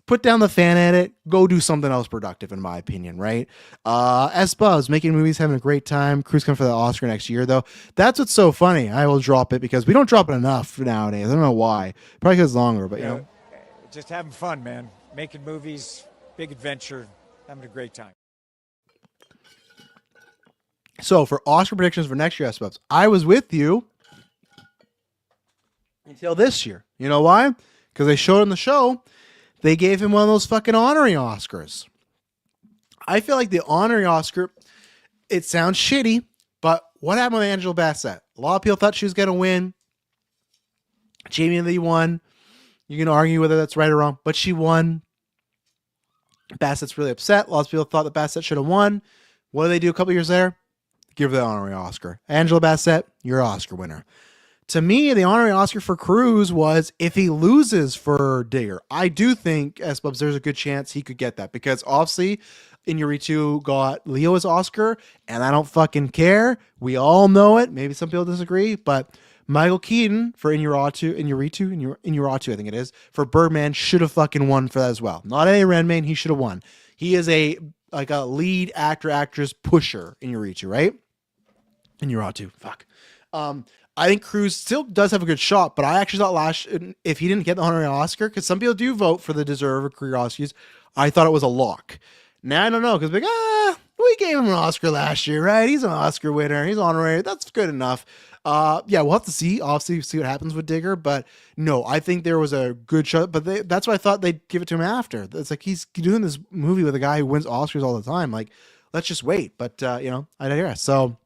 put down the fan edit, go do something else productive, in my opinion, right? S Buzz, making movies, having a great time. Crew's coming for the Oscar next year, though. That's what's so funny. I will drop it because we don't drop it enough nowadays. I don't know why. Probably because it's longer, but just having fun, man. Making movies, big adventure, having a great time. So for Oscar predictions for next year, SBUBs, I was with you until this year. You know why? Because they showed on the show, they gave him one of those fucking honorary Oscars. I feel like the honorary Oscar, it sounds shitty, but what happened with Angela Bassett? A lot of people thought she was going to win. Jamie Lee won. You can argue whether that's right or wrong, but she won. Bassett's really upset. Lots of people thought that Bassett should have won. What do they do a couple years later? Give the honorary Oscar. Angela Bassett, you're an Oscar winner. To me, the honorary Oscar for Cruise was if he loses for Digger. I do think, SBubs, there's a good chance he could get that because obviously Inarritu got Leo as Oscar, and I don't fucking care. We all know it. Maybe some people disagree, but Michael Keaton for Inarritu, I think it is, for Birdman should have fucking won for that as well. Not a Redmayne, he should have won. He is a lead actress pusher in Inarritu, right? Inarritu, fuck. I think Cruise still does have a good shot, but I actually thought if he didn't get the honorary Oscar, because some people do vote for the deserved career Oscars, I thought it was a lock. Now I don't know, because We gave him an Oscar last year, right? He's an Oscar winner. He's honorary. That's good enough. Yeah, we'll have to see. Obviously, see what happens with Digger. But no, I think there was a good shot. But that's why I thought they'd give it to him after. It's like he's doing this movie with a guy who wins Oscars all the time. Like, let's just wait. But I digress. So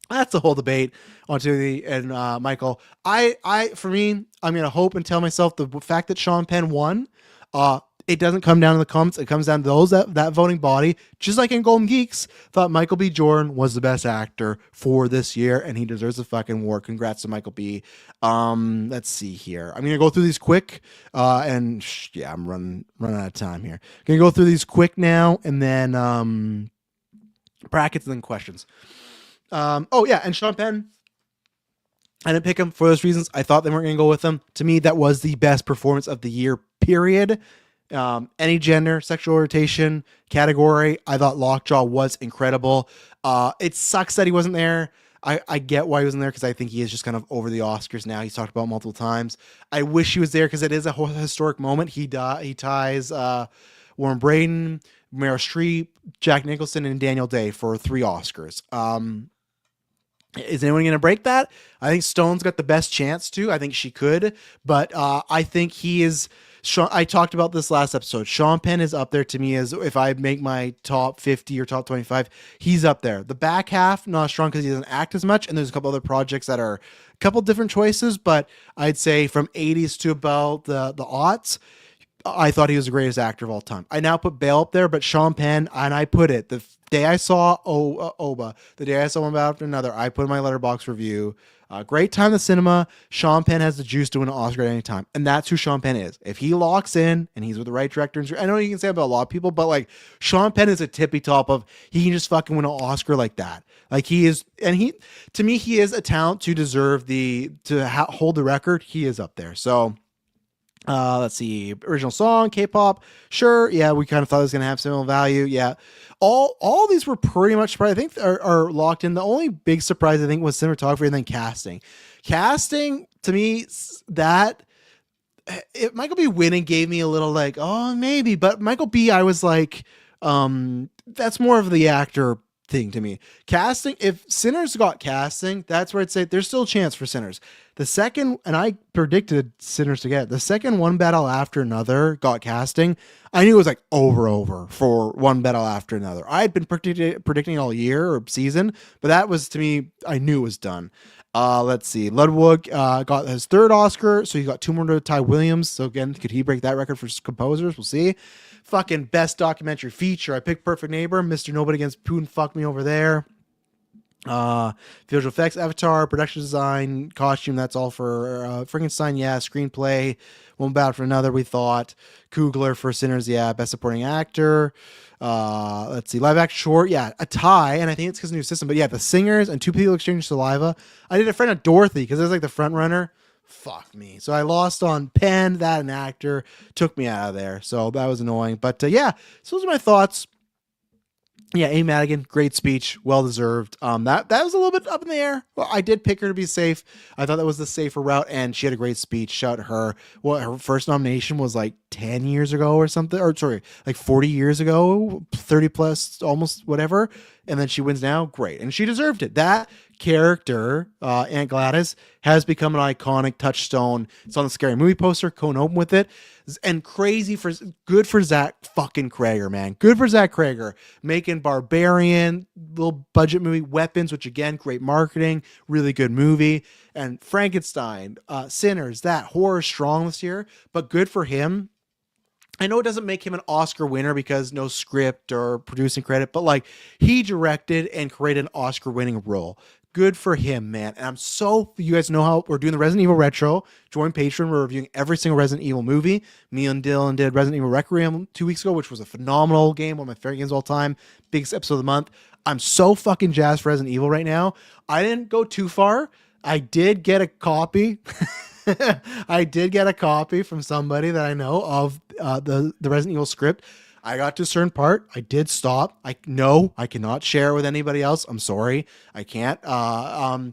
that's the whole debate on TV. And Michael, for me, I'm gonna hope and tell myself the fact that Sean Penn won. It doesn't come down to the comments. It comes down to those that voting body, just like in Golden Geeks, thought Michael B. Jordan was the best actor for this year, and he deserves a fucking award. Congrats to Michael B. Let's see here. I'm gonna go through these quick, I'm running out of time here. Gonna go through these quick now, and then brackets and then questions. And Sean Penn. I didn't pick him for those reasons. I thought they weren't going to go with him. To me, that was the best performance of the year, period. Any gender, sexual orientation category, I thought Lockjaw was incredible. It sucks that he wasn't there. I get why he wasn't there because I think he is just kind of over the Oscars now. He's talked about multiple times. I wish he was there because it is a historic moment. He ties Warren Braden, Meryl Streep, Jack Nicholson, and Daniel Day for 3 Oscars. Is anyone going to break that? I think Stone's got the best chance to. I think she could, but I think he is. I talked about this last episode. Sean Penn is up there to me as if I make my top 50 or top 25, he's up there. The back half, not as strong because he doesn't act as much, and there's a couple other projects that are a couple different choices, but I'd say from 80s to about the aughts, I thought he was the greatest actor of all time. I now put Bale up there, but Sean Penn, and I put it the day I saw Oba, the day I saw one after another, I put in my Letterboxd review. Great time in the cinema. Sean Penn has the juice to win an Oscar at any time, and that's who Sean Penn is. If he locks in and he's with the right director, I know you can say about a lot of people, but like Sean Penn is a tippy top of he can just fucking win an Oscar like that. Like he is, and to me he is a talent to deserve hold the record. He is up there. So. Let's see. Original song, K-pop. Sure. Yeah, we kind of thought it was going to have similar value. Yeah. All these were pretty much, I think, are locked in. The only big surprise, I think, was cinematography and then casting. Casting, to me, Michael B. winning gave me a little like, oh, maybe. But Michael B., I was like, that's more of the actor thing to me. Casting, if Sinners got casting, that's where I'd say there's still a chance for Sinners. The second, and I predicted Sinners to get the second One Battle After Another got casting, I knew it was like over for One Battle After Another. I had been predicting all year or season, but that was, to me, I knew it was done. Let's see. Ludwig got his 3rd Oscar, so he got 2 more to Ty Williams. So again, could he break that record for composers? We'll see. Fucking best documentary feature. I picked Perfect Neighbor, Mr. Nobody Against Putin. Fuck me over there. Visual effects, Avatar, production design, costume. That's all for Frankenstein. Yeah, screenplay. One Battle for Another. We thought Coogler for Sinners. Yeah, best supporting actor. Let's see, live action short. Yeah, a tie, and I think it's because of the new system. But yeah, The Singers and Two People Exchange Saliva. I did a friend of Dorothy because it was like the front runner. Fuck me. So I lost on Penn. That an actor took me out of there. So that was annoying. But yeah, so those are my thoughts. Yeah, Amy Madigan, great speech, well deserved. That was a little bit up in the air. Well, I did pick her to be safe. I thought that was the safer route, and she had a great speech. Shout out to her. Well, her first nomination was like 10 years ago or something, or sorry, like 40 years ago, 30 plus, almost whatever. And then she wins now. Great, and she deserved it. That character, Aunt Gladys, has become an iconic touchstone. It's on the Scary Movie poster. Cohen opened with it. And good for Zach fucking Krager, man. Good for Zach Krager. Making Barbarian, little budget movie, Weapons, which again, great marketing, really good movie. And Frankenstein, Sinners, that horror strong this year, but good for him. I know it doesn't make him an Oscar winner because no script or producing credit, but like he directed and created an Oscar winning role. Good for him, man. And you guys know how we're doing the Resident Evil Retro. Join Patreon. We're reviewing every single Resident Evil movie. Me and Dylan did Resident Evil Requiem 2 weeks ago, which was a phenomenal game. One of my favorite games of all time. Biggest episode of the month. I'm so fucking jazzed for Resident Evil right now. I didn't go too far. I did get a copy. I did get a copy from somebody that I know of the Resident Evil script. I got to a certain part. I did stop. I cannot share it with anybody else. I'm sorry. I can't. I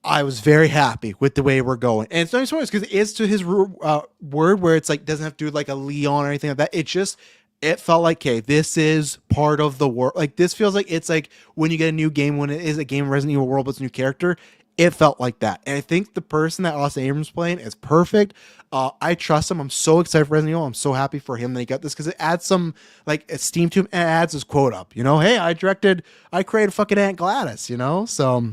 was very happy with the way we're going. And it's not because it is to his word where it's like, doesn't have to do like a Leon or anything like that. It just It felt like, okay, this is part of the world. Like, this feels like it's like when you get a new game, when it is a game of Resident Evil World, but it's a new character. It felt like that. And I think the person that Austin Abrams playing is perfect. I trust him. I'm so excited for Resident Evil. I'm so happy for him that he got this because it adds some like esteem to him and it adds his quote up. You know, hey, I created fucking Aunt Gladys, you know? So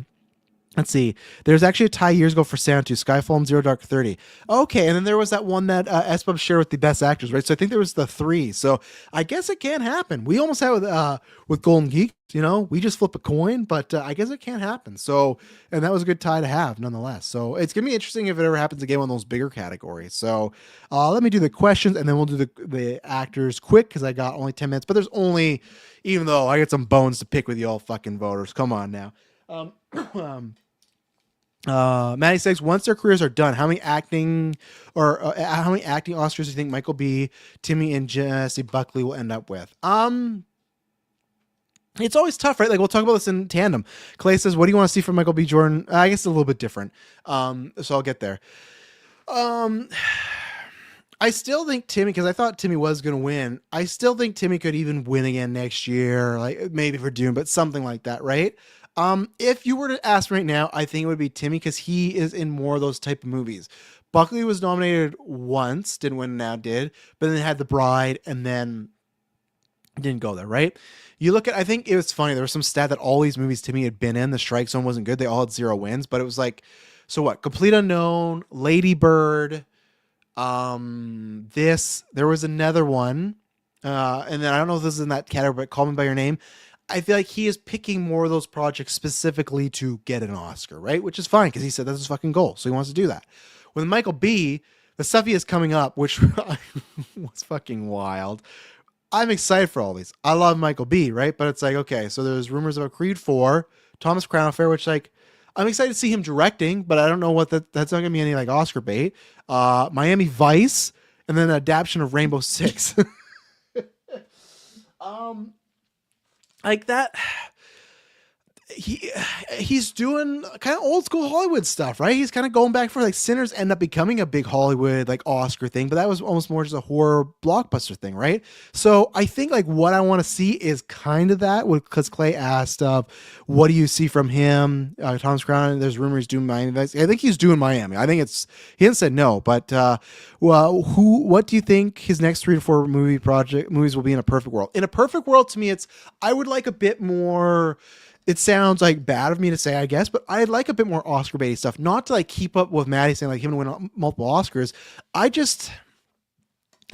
let's see. There's actually a tie years ago for Sound 2, Skyfall and Zero Dark 30. Okay, and then there was that one that S-Pub shared with the best actors, right? So I think there was the three. So I guess it can happen. We almost had with Golden Geek, you know? We just flip a coin, but I guess it can happen. So, and that was a good tie to have, nonetheless. So it's going to be interesting if it ever happens again on those bigger categories. So let me do the questions, and then we'll do the actors quick, because I got only 10 minutes. But there's only, even though I got some bones to pick with you all fucking voters. Come on now. Maddie says, once their careers are done, how many acting Oscars do you think Michael B, Timmy, and Jesse Buckley will end up with? It's always tough, right? Like, we'll talk about this in tandem. Clay says, what do you want to see from Michael B. Jordan? I guess it's a little bit different. So I'll get there. I still think Timmy, because I thought Timmy was going to win. I still think Timmy could even win again next year, like maybe for Dune, but something like that, right? If you were to ask right now, I think it would be Timmy because he is in more of those type of movies. Buckley was nominated once, didn't win, now did, but then had The Bride and then didn't go there, right? You look at, I think it was funny. There was some stat that all these movies Timmy had been in, The Strike Zone wasn't good. They all had 0 wins, but it was like, so what? Complete Unknown, Lady Bird, there was another one, and then I don't know if this is in that category, but Call Me by Your Name. I feel like he is picking more of those projects specifically to get an Oscar, right? Which is fine because he said that's his fucking goal, so he wants to do that. With Michael B, the stuff he is coming up, which was fucking wild. I'm excited for all these. I love Michael B, right? But it's like, okay, so there's rumors about Creed 4, Thomas Crown Affair, which like I'm excited to see him directing, but I don't know what that's not gonna be any like Oscar bait. Miami Vice, and then an adaptation of Rainbow Six. Like that, he's doing kind of old school Hollywood stuff, right? He's kind of going back for like Sinners end up becoming a big Hollywood like Oscar thing, but that was almost more just a horror blockbuster thing, right? So I think like what I want to see is kind of that, because Clay asked, what do you see from him? Thomas Crown, there's rumors doing Miami. I think he's doing Miami. I think he hasn't said no, but what do you think his next 3 to 4 movies will be in a perfect world? In a perfect world, to me, I would like a bit more. It sounds like bad of me to say, I guess, but I'd like a bit more Oscar baity stuff, not to like keep up with Maddie saying like him to win multiple Oscars.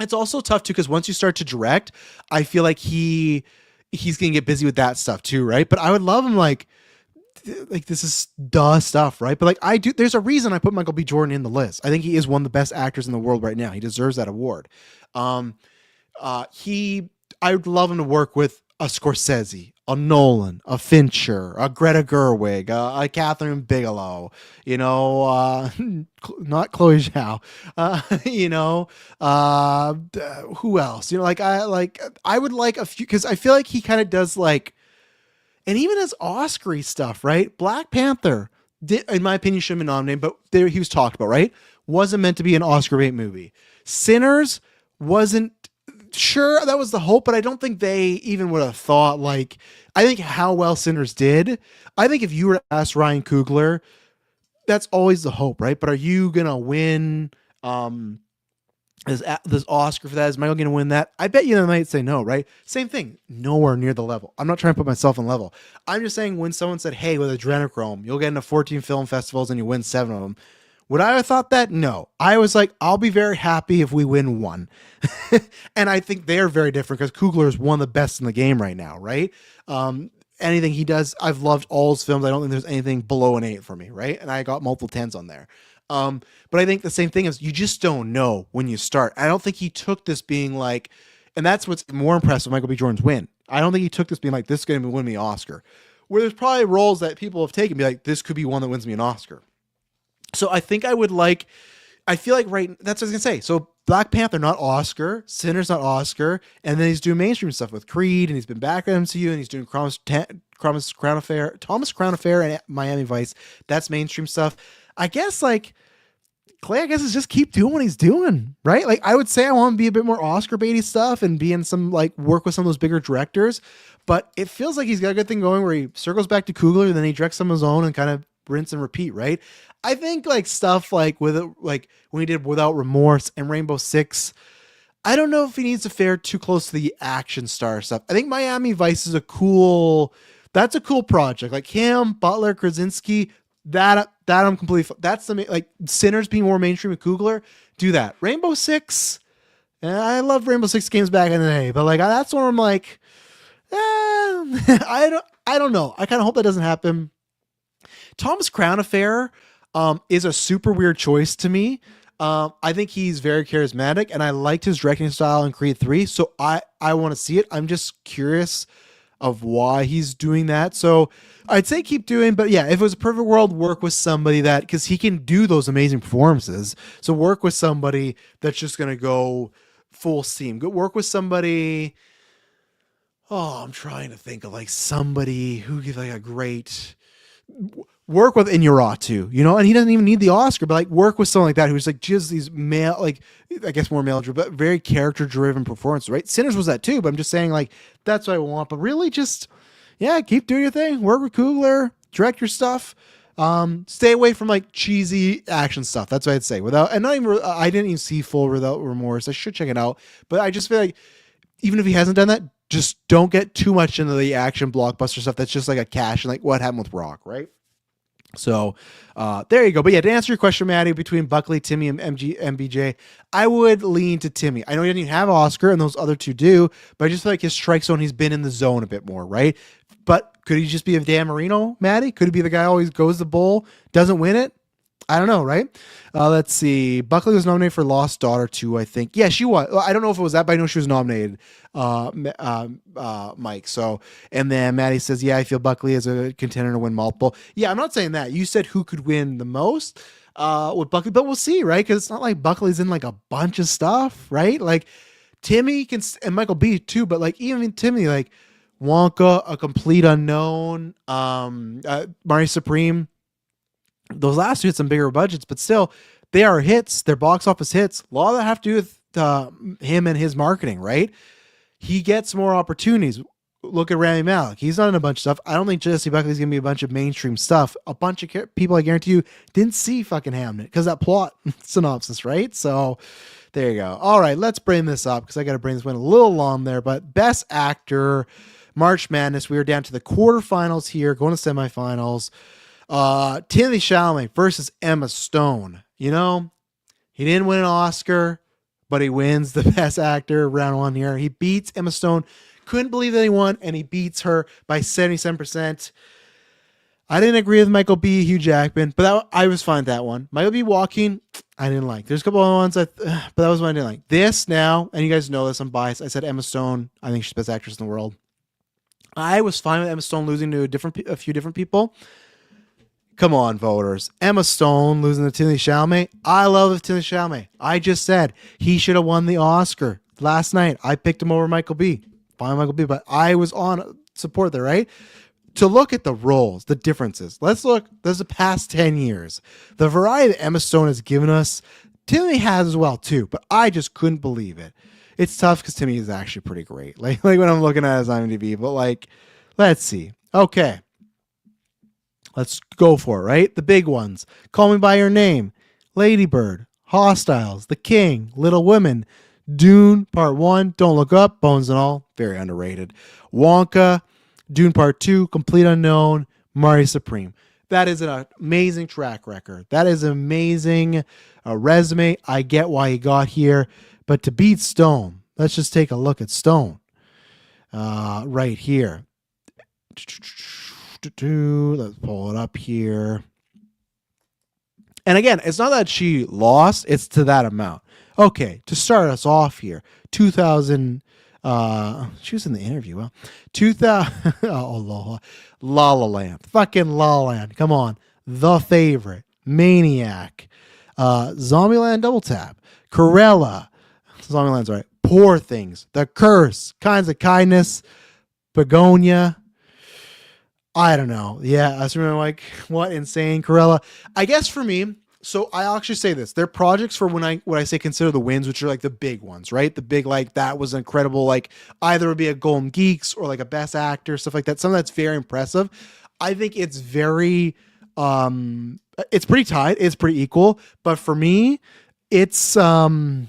It's also tough too, because once you start to direct, I feel like he's gonna get busy with that stuff too, right? But I would love him like this is duh stuff, right? But like there's a reason I put Michael B. Jordan in the list. I think he is one of the best actors in the world right now. He deserves that award. I would love him to work with a Scorsese, a Nolan, a Fincher, a Greta Gerwig, a Catherine Bigelow, you know, not Chloe Zhao, you know, who else? You know, I would like a few, because I feel like he kind of does like, and even his Oscar-y stuff, right? Black Panther, in my opinion, should have been nominated, but he was talked about, right? Wasn't meant to be an Oscar bait movie. Sinners wasn't. Sure, that was the hope, but I don't think they even would have thought like. I think how well Sinners did. I think if you were to ask Ryan Coogler, that's always the hope, right? But are you gonna win this Oscar for that? Is Michael gonna win that? I bet you they might say no, right? Same thing, nowhere near the level. I'm not trying to put myself on level. I'm just saying when someone said, "Hey, with Adrenochrome, you'll get into 14 film festivals and you win 7 of them." Would I have thought that? No. I was like, I'll be very happy if we win 1. And I think they're very different because Coogler is one of the best in the game right now, right? Anything he does, I've loved all his films. I don't think there's anything below an 8 for me, right? And I got multiple 10s on there. But I think the same thing is you just don't know when you start. I don't think he took this being like, and that's what's more impressive with Michael B. Jordan's win. I don't think he took this being like, this is going to win me an Oscar. Where there's probably roles that people have taken, be like, this could be one that wins me an Oscar. So I think I feel like that's what I was going to say. So Black Panther, not Oscar, Sinners, not Oscar. And then he's doing mainstream stuff with Creed, and he's been back at MCU, and he's doing Thomas Crown Affair and Miami Vice. That's mainstream stuff. I guess like Clay, I guess, is just keep doing what he's doing, right? Like, I would say I want to be a bit more Oscar baity stuff and be in some, like, work with some of those bigger directors. But it feels like he's got a good thing going where he circles back to Coogler and then he directs some of his own and kind of rinse and repeat, right? I think, like, stuff like like when he did Without Remorse and Rainbow Six, I don't know if he needs to fare too close to the action star stuff. I think Miami Vice is that's a cool project. Like him, Butler, Krasinski, that I'm completely. That's the like Sinners being more mainstream with Coogler. Do that. Rainbow Six. I love Rainbow Six games back in the day, but like that's where I'm like, I don't know. I kind of hope that doesn't happen. Thomas Crown Affair is a super weird choice to me. I think he's very charismatic, and I liked his directing style in Creed 3, so I want to see it. I'm just curious of why he's doing that. So I'd say keep doing, but yeah, if it was a perfect world, work with somebody that, because he can do those amazing performances. So work with somebody that's just going to go full steam. Go work with somebody. Oh, I'm trying to think of like somebody who gives like a great work with Inarritu, you know, and he doesn't even need the Oscar, but like work with someone like that who's like just these male, like I guess more male, but very character driven performance, right? Sinners was that too, but I'm just saying like that's what I want. But really, just keep doing your thing. Work with Coogler, direct your stuff. Stay away from like cheesy action stuff. That's what I'd say. I didn't even see full Without Remorse. I should check it out, but I just feel like even if he hasn't done that, just don't get too much into the action blockbuster stuff. That's just like a cash and like what happened with Rock, right? So there you go. But yeah, to answer your question, Maddie, between Buckley, Timmy, and MBJ, I would lean to Timmy. I know he doesn't even have Oscar, and those other two do, but I just feel like his strike zone, he's been in the zone a bit more, right? But could he just be a Dan Marino, Maddie? Could he be the guy who always goes the bowl, doesn't win it? I don't know, right? Let's see. Buckley was nominated for Lost Daughter 2, I think. Yeah, she was. I don't know if it was that, but I know she was nominated, Mike. So, and then Maddie says, yeah, I feel Buckley is a contender to win multiple. Yeah, I'm not saying that. You said who could win the most with Buckley, but we'll see, right? Because it's not like Buckley's in like a bunch of stuff, right? Like Timmy can, and Michael B too, but like even Timmy, like Wonka, A Complete Unknown, Mari Supreme, those last two had some bigger budgets, but still, they are hits. They're box office hits. A lot of that have to do with him and his marketing, right? He gets more opportunities. Look at Rami Malek. He's not in a bunch of stuff. I don't think Jesse Buckley's going to be a bunch of mainstream stuff. A bunch of people, I guarantee you, didn't see fucking Hamnet because that plot synopsis, right? So there you go. All right, let's bring this up because I got to bring this one a little long there. But Best Actor, March Madness. We are down to the quarterfinals here, going to semifinals. Timothée Chalamet versus Emma Stone. You know, he didn't win an Oscar, but he wins the Best Actor round one here. He beats Emma Stone. Couldn't believe that he won, and he beats her by 77%. I didn't agree with Michael B. Hugh Jackman, but I was fine with that one. Michael B. Joaquin, I didn't like. There's a couple of ones, but that was one I didn't like. This now, and you guys know this, I'm biased. I said Emma Stone. I think she's the best actress in the world. I was fine with Emma Stone losing to a few different people. Come on, voters. Emma Stone losing to Timothée Chalamet. I love Timothée Chalamet. I just said he should have won the Oscar last night. I picked him over Michael B. Fine, Michael B. But I was on support there, right? To look at the roles, the differences. Let's look. There's the past 10 years. The variety that Emma Stone has given us, Timmy has as well too. But I just couldn't believe it. It's tough because Timmy is actually pretty great. Like when I'm looking at his IMDb. But like, let's see. Okay. Let's go for it, right? The big ones. Call Me By Your Name, Lady Bird, Hostiles, The King, Little Women, Dune Part 1, Don't Look Up, Bones and All, very underrated. Wonka, Dune Part 2, Complete Unknown, Mari Supreme. That is an amazing track record. That is an amazing resume. I get why he got here. But to beat Stone, let's just take a look at Stone right here. Let's pull it up here. And again, it's not that she lost, it's to that amount. Okay, to start us off here, 2000, she was in the interview, huh? 2000, oh, La La Land, fucking La La Land, come on. The Favorite, Maniac, Zombieland Double Tap, Cruella, Zombieland's right, Poor Things, The Curse, Kinds of Kindness, Begonia. I don't know. Yeah, I was remember like, what insane Cruella. I guess for me, So I actually say this. They're projects for when I say consider the wins, which are like the big ones, right? The big, like, that was incredible. Like, either it would be a Golden Geeks or like a Best Actor, stuff like that. Something that's very impressive. I think it's very it's pretty tied. It's pretty equal. But for me, it's the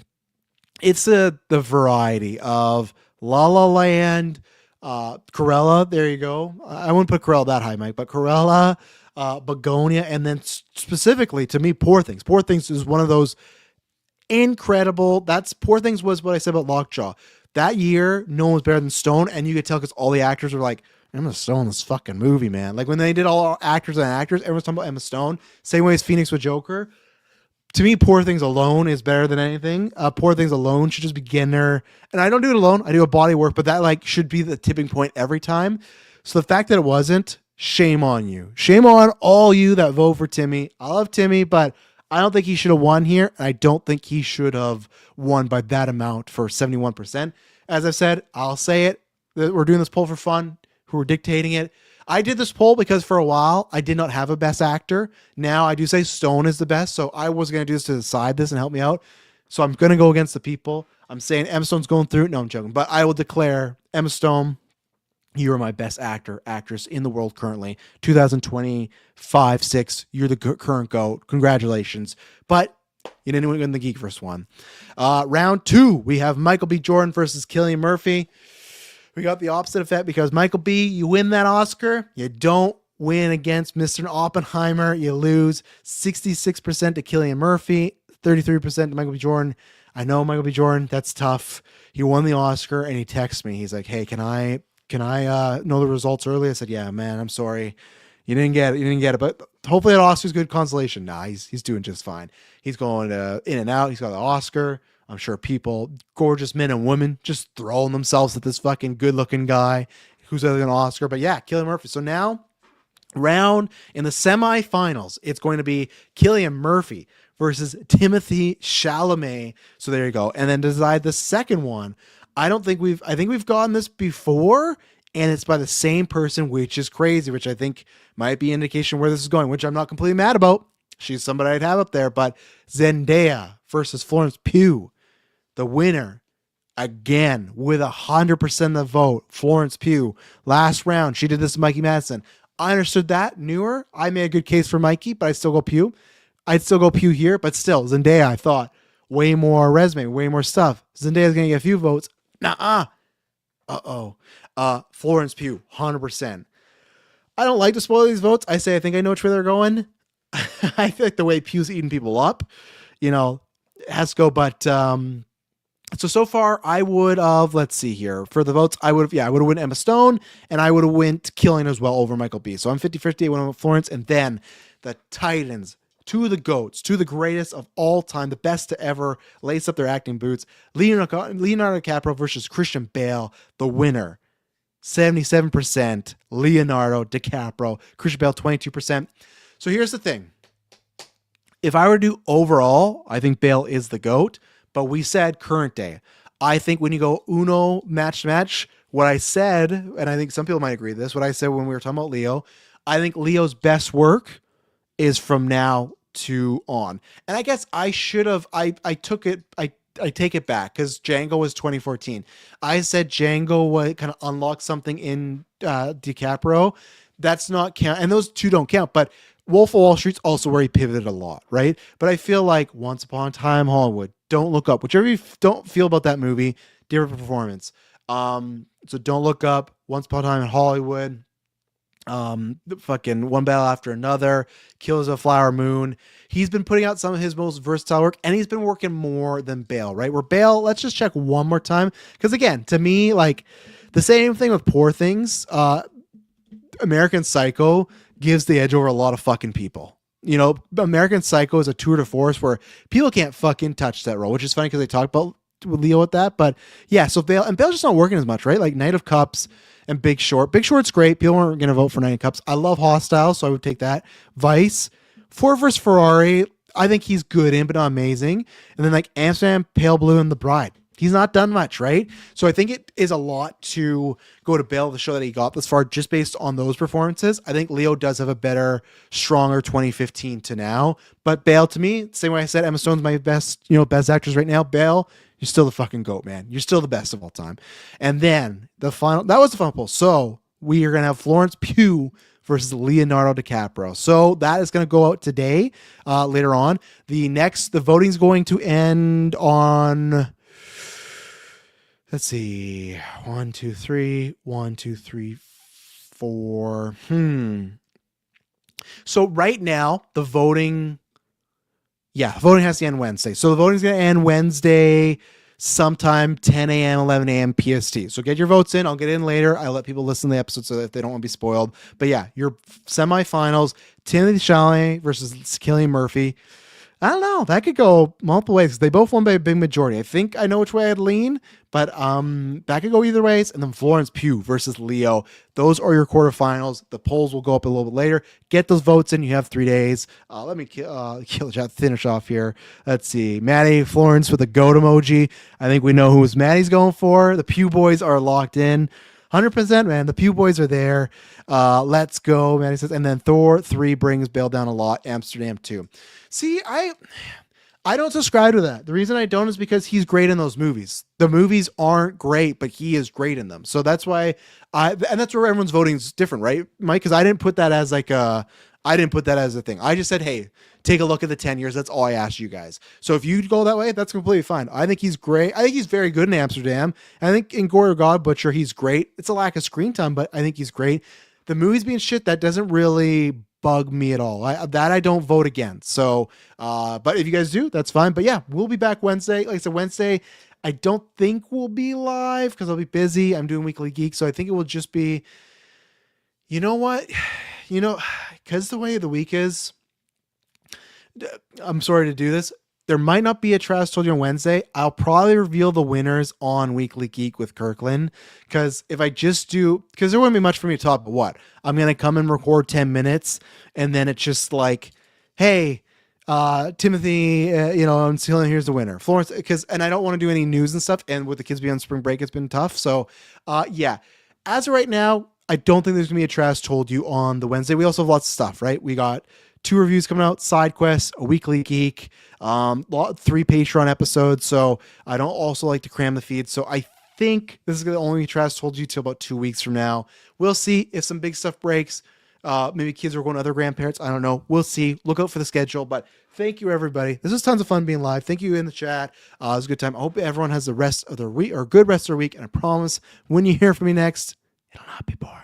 variety of La La Land, Cruella. There you go. I wouldn't put Cruella that high, Mike, but Cruella, Begonia, and then specifically to me, Poor Things. Poor Things is one of those incredible. That's Poor Things was what I said about Lockjaw. That year, no one was better than Stone, and you could tell because all the actors were like, Emma Stone, this fucking movie, man. Like when they did all actors and actors, everyone's talking about Emma Stone. Same way as Phoenix with Joker. To me, Poor Things alone is better than anything. Poor Things alone should just begin there. And I don't do it alone. I do a body work, but that like should be the tipping point every time. So the fact that it wasn't, shame on you. Shame on all you that vote for Timmy. I love Timmy, but I don't think he should have won here. And I don't think he should have won by that amount for 71%. As I've said, I'll say it. We're doing this poll for fun. Who are dictating it. I did this poll because for a while I did not have a best actor. Now I do say Stone is the best. So I was going to do this to decide this and help me out. So I'm going to go against the people. I'm saying Emma Stone's going through it. No, I'm joking. But I will declare Emma Stone, you are my best actress in the world currently. 2025, 6. You're the current GOAT. Congratulations. But you didn't win the Geekverse one. Round 2, we have Michael B. Jordan versus Cillian Murphy. We got the opposite effect because Michael B., you win that Oscar. You don't win against Mr. Oppenheimer. You lose 66% to Cillian Murphy, 33% to Michael B. Jordan. I know Michael B. Jordan. That's tough. He won the Oscar and he texts me. He's like, hey, can I know the results early? I said, yeah, man, I'm sorry. You didn't get it. But hopefully that Oscar's good consolation. Nah, he's doing just fine. He's going in and out. He's got the Oscar. I'm sure people, gorgeous men and women, just throwing themselves at this fucking good-looking guy who's going to Oscar. But yeah, Cillian Murphy. So now, round in the semifinals, it's going to be Cillian Murphy versus Timothée Chalamet. So there you go. And then decide the second one. I think we've gotten this before, and it's by the same person, which is crazy, which I think might be an indication where this is going, which I'm not completely mad about. She's somebody I'd have up there, but Zendaya versus Florence Pugh. The winner, again, with 100% of the vote, Florence Pugh. Last round, she did this to Mikey Madison. I understood that. Newer. I made a good case for Mikey, but I still go Pugh. I'd still go Pugh here, but still, Zendaya, I thought, way more resume, way more stuff. Zendaya's going to get a few votes. Nuh-uh. Florence Pugh, 100%. I don't like to spoil these votes. I think I know which way they're going. I feel like the way Pugh's eating people up, it has to go, but... So far, I would have, let's see here. For the votes, I would have went Emma Stone, and I would have went Cillian as well over Michael B. So I'm 50-50, I went with Florence, and then the Titans, two of the GOATs, two of the greatest of all time, the best to ever lace up their acting boots. Leonardo DiCaprio versus Christian Bale, the winner. 77% Leonardo DiCaprio, Christian Bale 22%. So here's the thing. If I were to do overall, I think Bale is the GOAT. But we said current day. I think when you go Uno match to match, what I said, and I think some people might agree with this, what I said when we were talking about Leo, I think Leo's best work is from now to on. And I guess I should have, I take it back because Django was 2014. I said Django kind of unlocked something in DiCaprio. That's not count. And those two don't count, but Wolf of Wall Street's also where he pivoted a lot, right? But I feel like Once Upon a Time Hollywood, Don't Look Up, whichever you don't feel about that movie, different performance. So Don't Look Up, Once Upon a Time in Hollywood, fucking One Battle After Another, Killers of the Flower Moon. He's been putting out some of his most versatile work, and he's been working more than Bale, right? Where Bale, let's just check one more time. Because again, to me, like the same thing with Poor Things, American Psycho gives the edge over a lot of fucking people. American Psycho is a tour de force where people can't fucking touch that role, which is funny because they talk about Leo with that. But yeah, so Bale's just not working as much, right? Like Knight of Cups and Big Short. Big Short's great. People aren't going to vote for Knight of Cups. I love Hostile, so I would take that. Vice, Ford vs. Ferrari. I think he's good in, but not amazing. And then like Amsterdam, Pale Blue, and The Bride. He's not done much, right? So I think it is a lot to go to Bale to show that he got this far just based on those performances. I think Leo does have a better, stronger 2015 to now. But Bale, to me, same way I said Emma Stone's my best, best actress right now. Bale, you're still the fucking GOAT, man. You're still the best of all time. And then that was the final poll. So we are going to have Florence Pugh versus Leonardo DiCaprio. So that is going to go out today, later on. The voting is going to end on, let's see, 1, 2, 3, 1, 2, 3, 4. So right now, the voting has to end Wednesday. So the voting is going to end Wednesday sometime 10 a.m., 11 a.m. PST. So get your votes in. I'll get in later. I let people listen to the episode so that they don't want to be spoiled. But yeah, your semifinals, Timothée Chalamet versus Cillian Murphy. I don't know. That could go multiple ways. They both won by a big majority. I think I know which way I'd lean, but that could go either ways. And then Florence Pugh versus Leo. Those are your quarterfinals. The polls will go up a little bit later. Get those votes in. You have 3 days. Let me kill the chat, finish off here. Let's see. Maddie, Florence with a goat emoji. I think we know who Maddie's going for. The Pugh boys are locked in. 100%, man. The Pew boys are there. Let's go, Maddie says. And then Thor 3 brings Bale down a lot. Amsterdam 2. See, I don't subscribe to that. The reason I don't is because he's great in those movies. The movies aren't great, but he is great in them. So that's why and that's where everyone's voting is different, right, Mike? Because I didn't put that as a thing. I just said, hey, take a look at the 10 years. That's all I asked you guys. So if you go that way, that's completely fine. I think he's great. I think he's very good in Amsterdam. I think in Gore God Butcher, he's great. It's a lack of screen time, but I think he's great. The movies being shit, that doesn't really bug me at all. I don't vote against. So, but if you guys do, that's fine. But yeah, we'll be back Wednesday. Like I said, Wednesday, I don't think we'll be live because I'll be busy. I'm doing Weekly Geek. So I think it will just be, you know what? Because the way the week is, I'm sorry to do this. There might not be a Trash Told You on Wednesday. I'll probably reveal the winners on Weekly Geek with Kirkland. Because if I just do, because there wouldn't be much for me to talk about what. I'm going to come and record 10 minutes. And then it's just like, hey, Timothy, I'm stealing, here's the winner. Florence, and I don't want to do any news and stuff. And with the kids being on spring break, it's been tough. So, yeah. As of right now, I don't think there's going to be a Trash Told You on the Wednesday. We also have lots of stuff, right? We got 2 reviews coming out, side quests, a Weekly Geek, 3 Patreon episodes. So I don't also like to cram the feed. So I think this is going to only be Trash Told You till about 2 weeks from now. We'll see if some big stuff breaks. Maybe kids are going to other grandparents. I don't know. We'll see. Look out for the schedule. But thank you, everybody. This was tons of fun being live. Thank you in the chat. It was a good time. I hope everyone has the rest of their week or good rest of their week. And I promise when you hear from me next, it'll not be boring.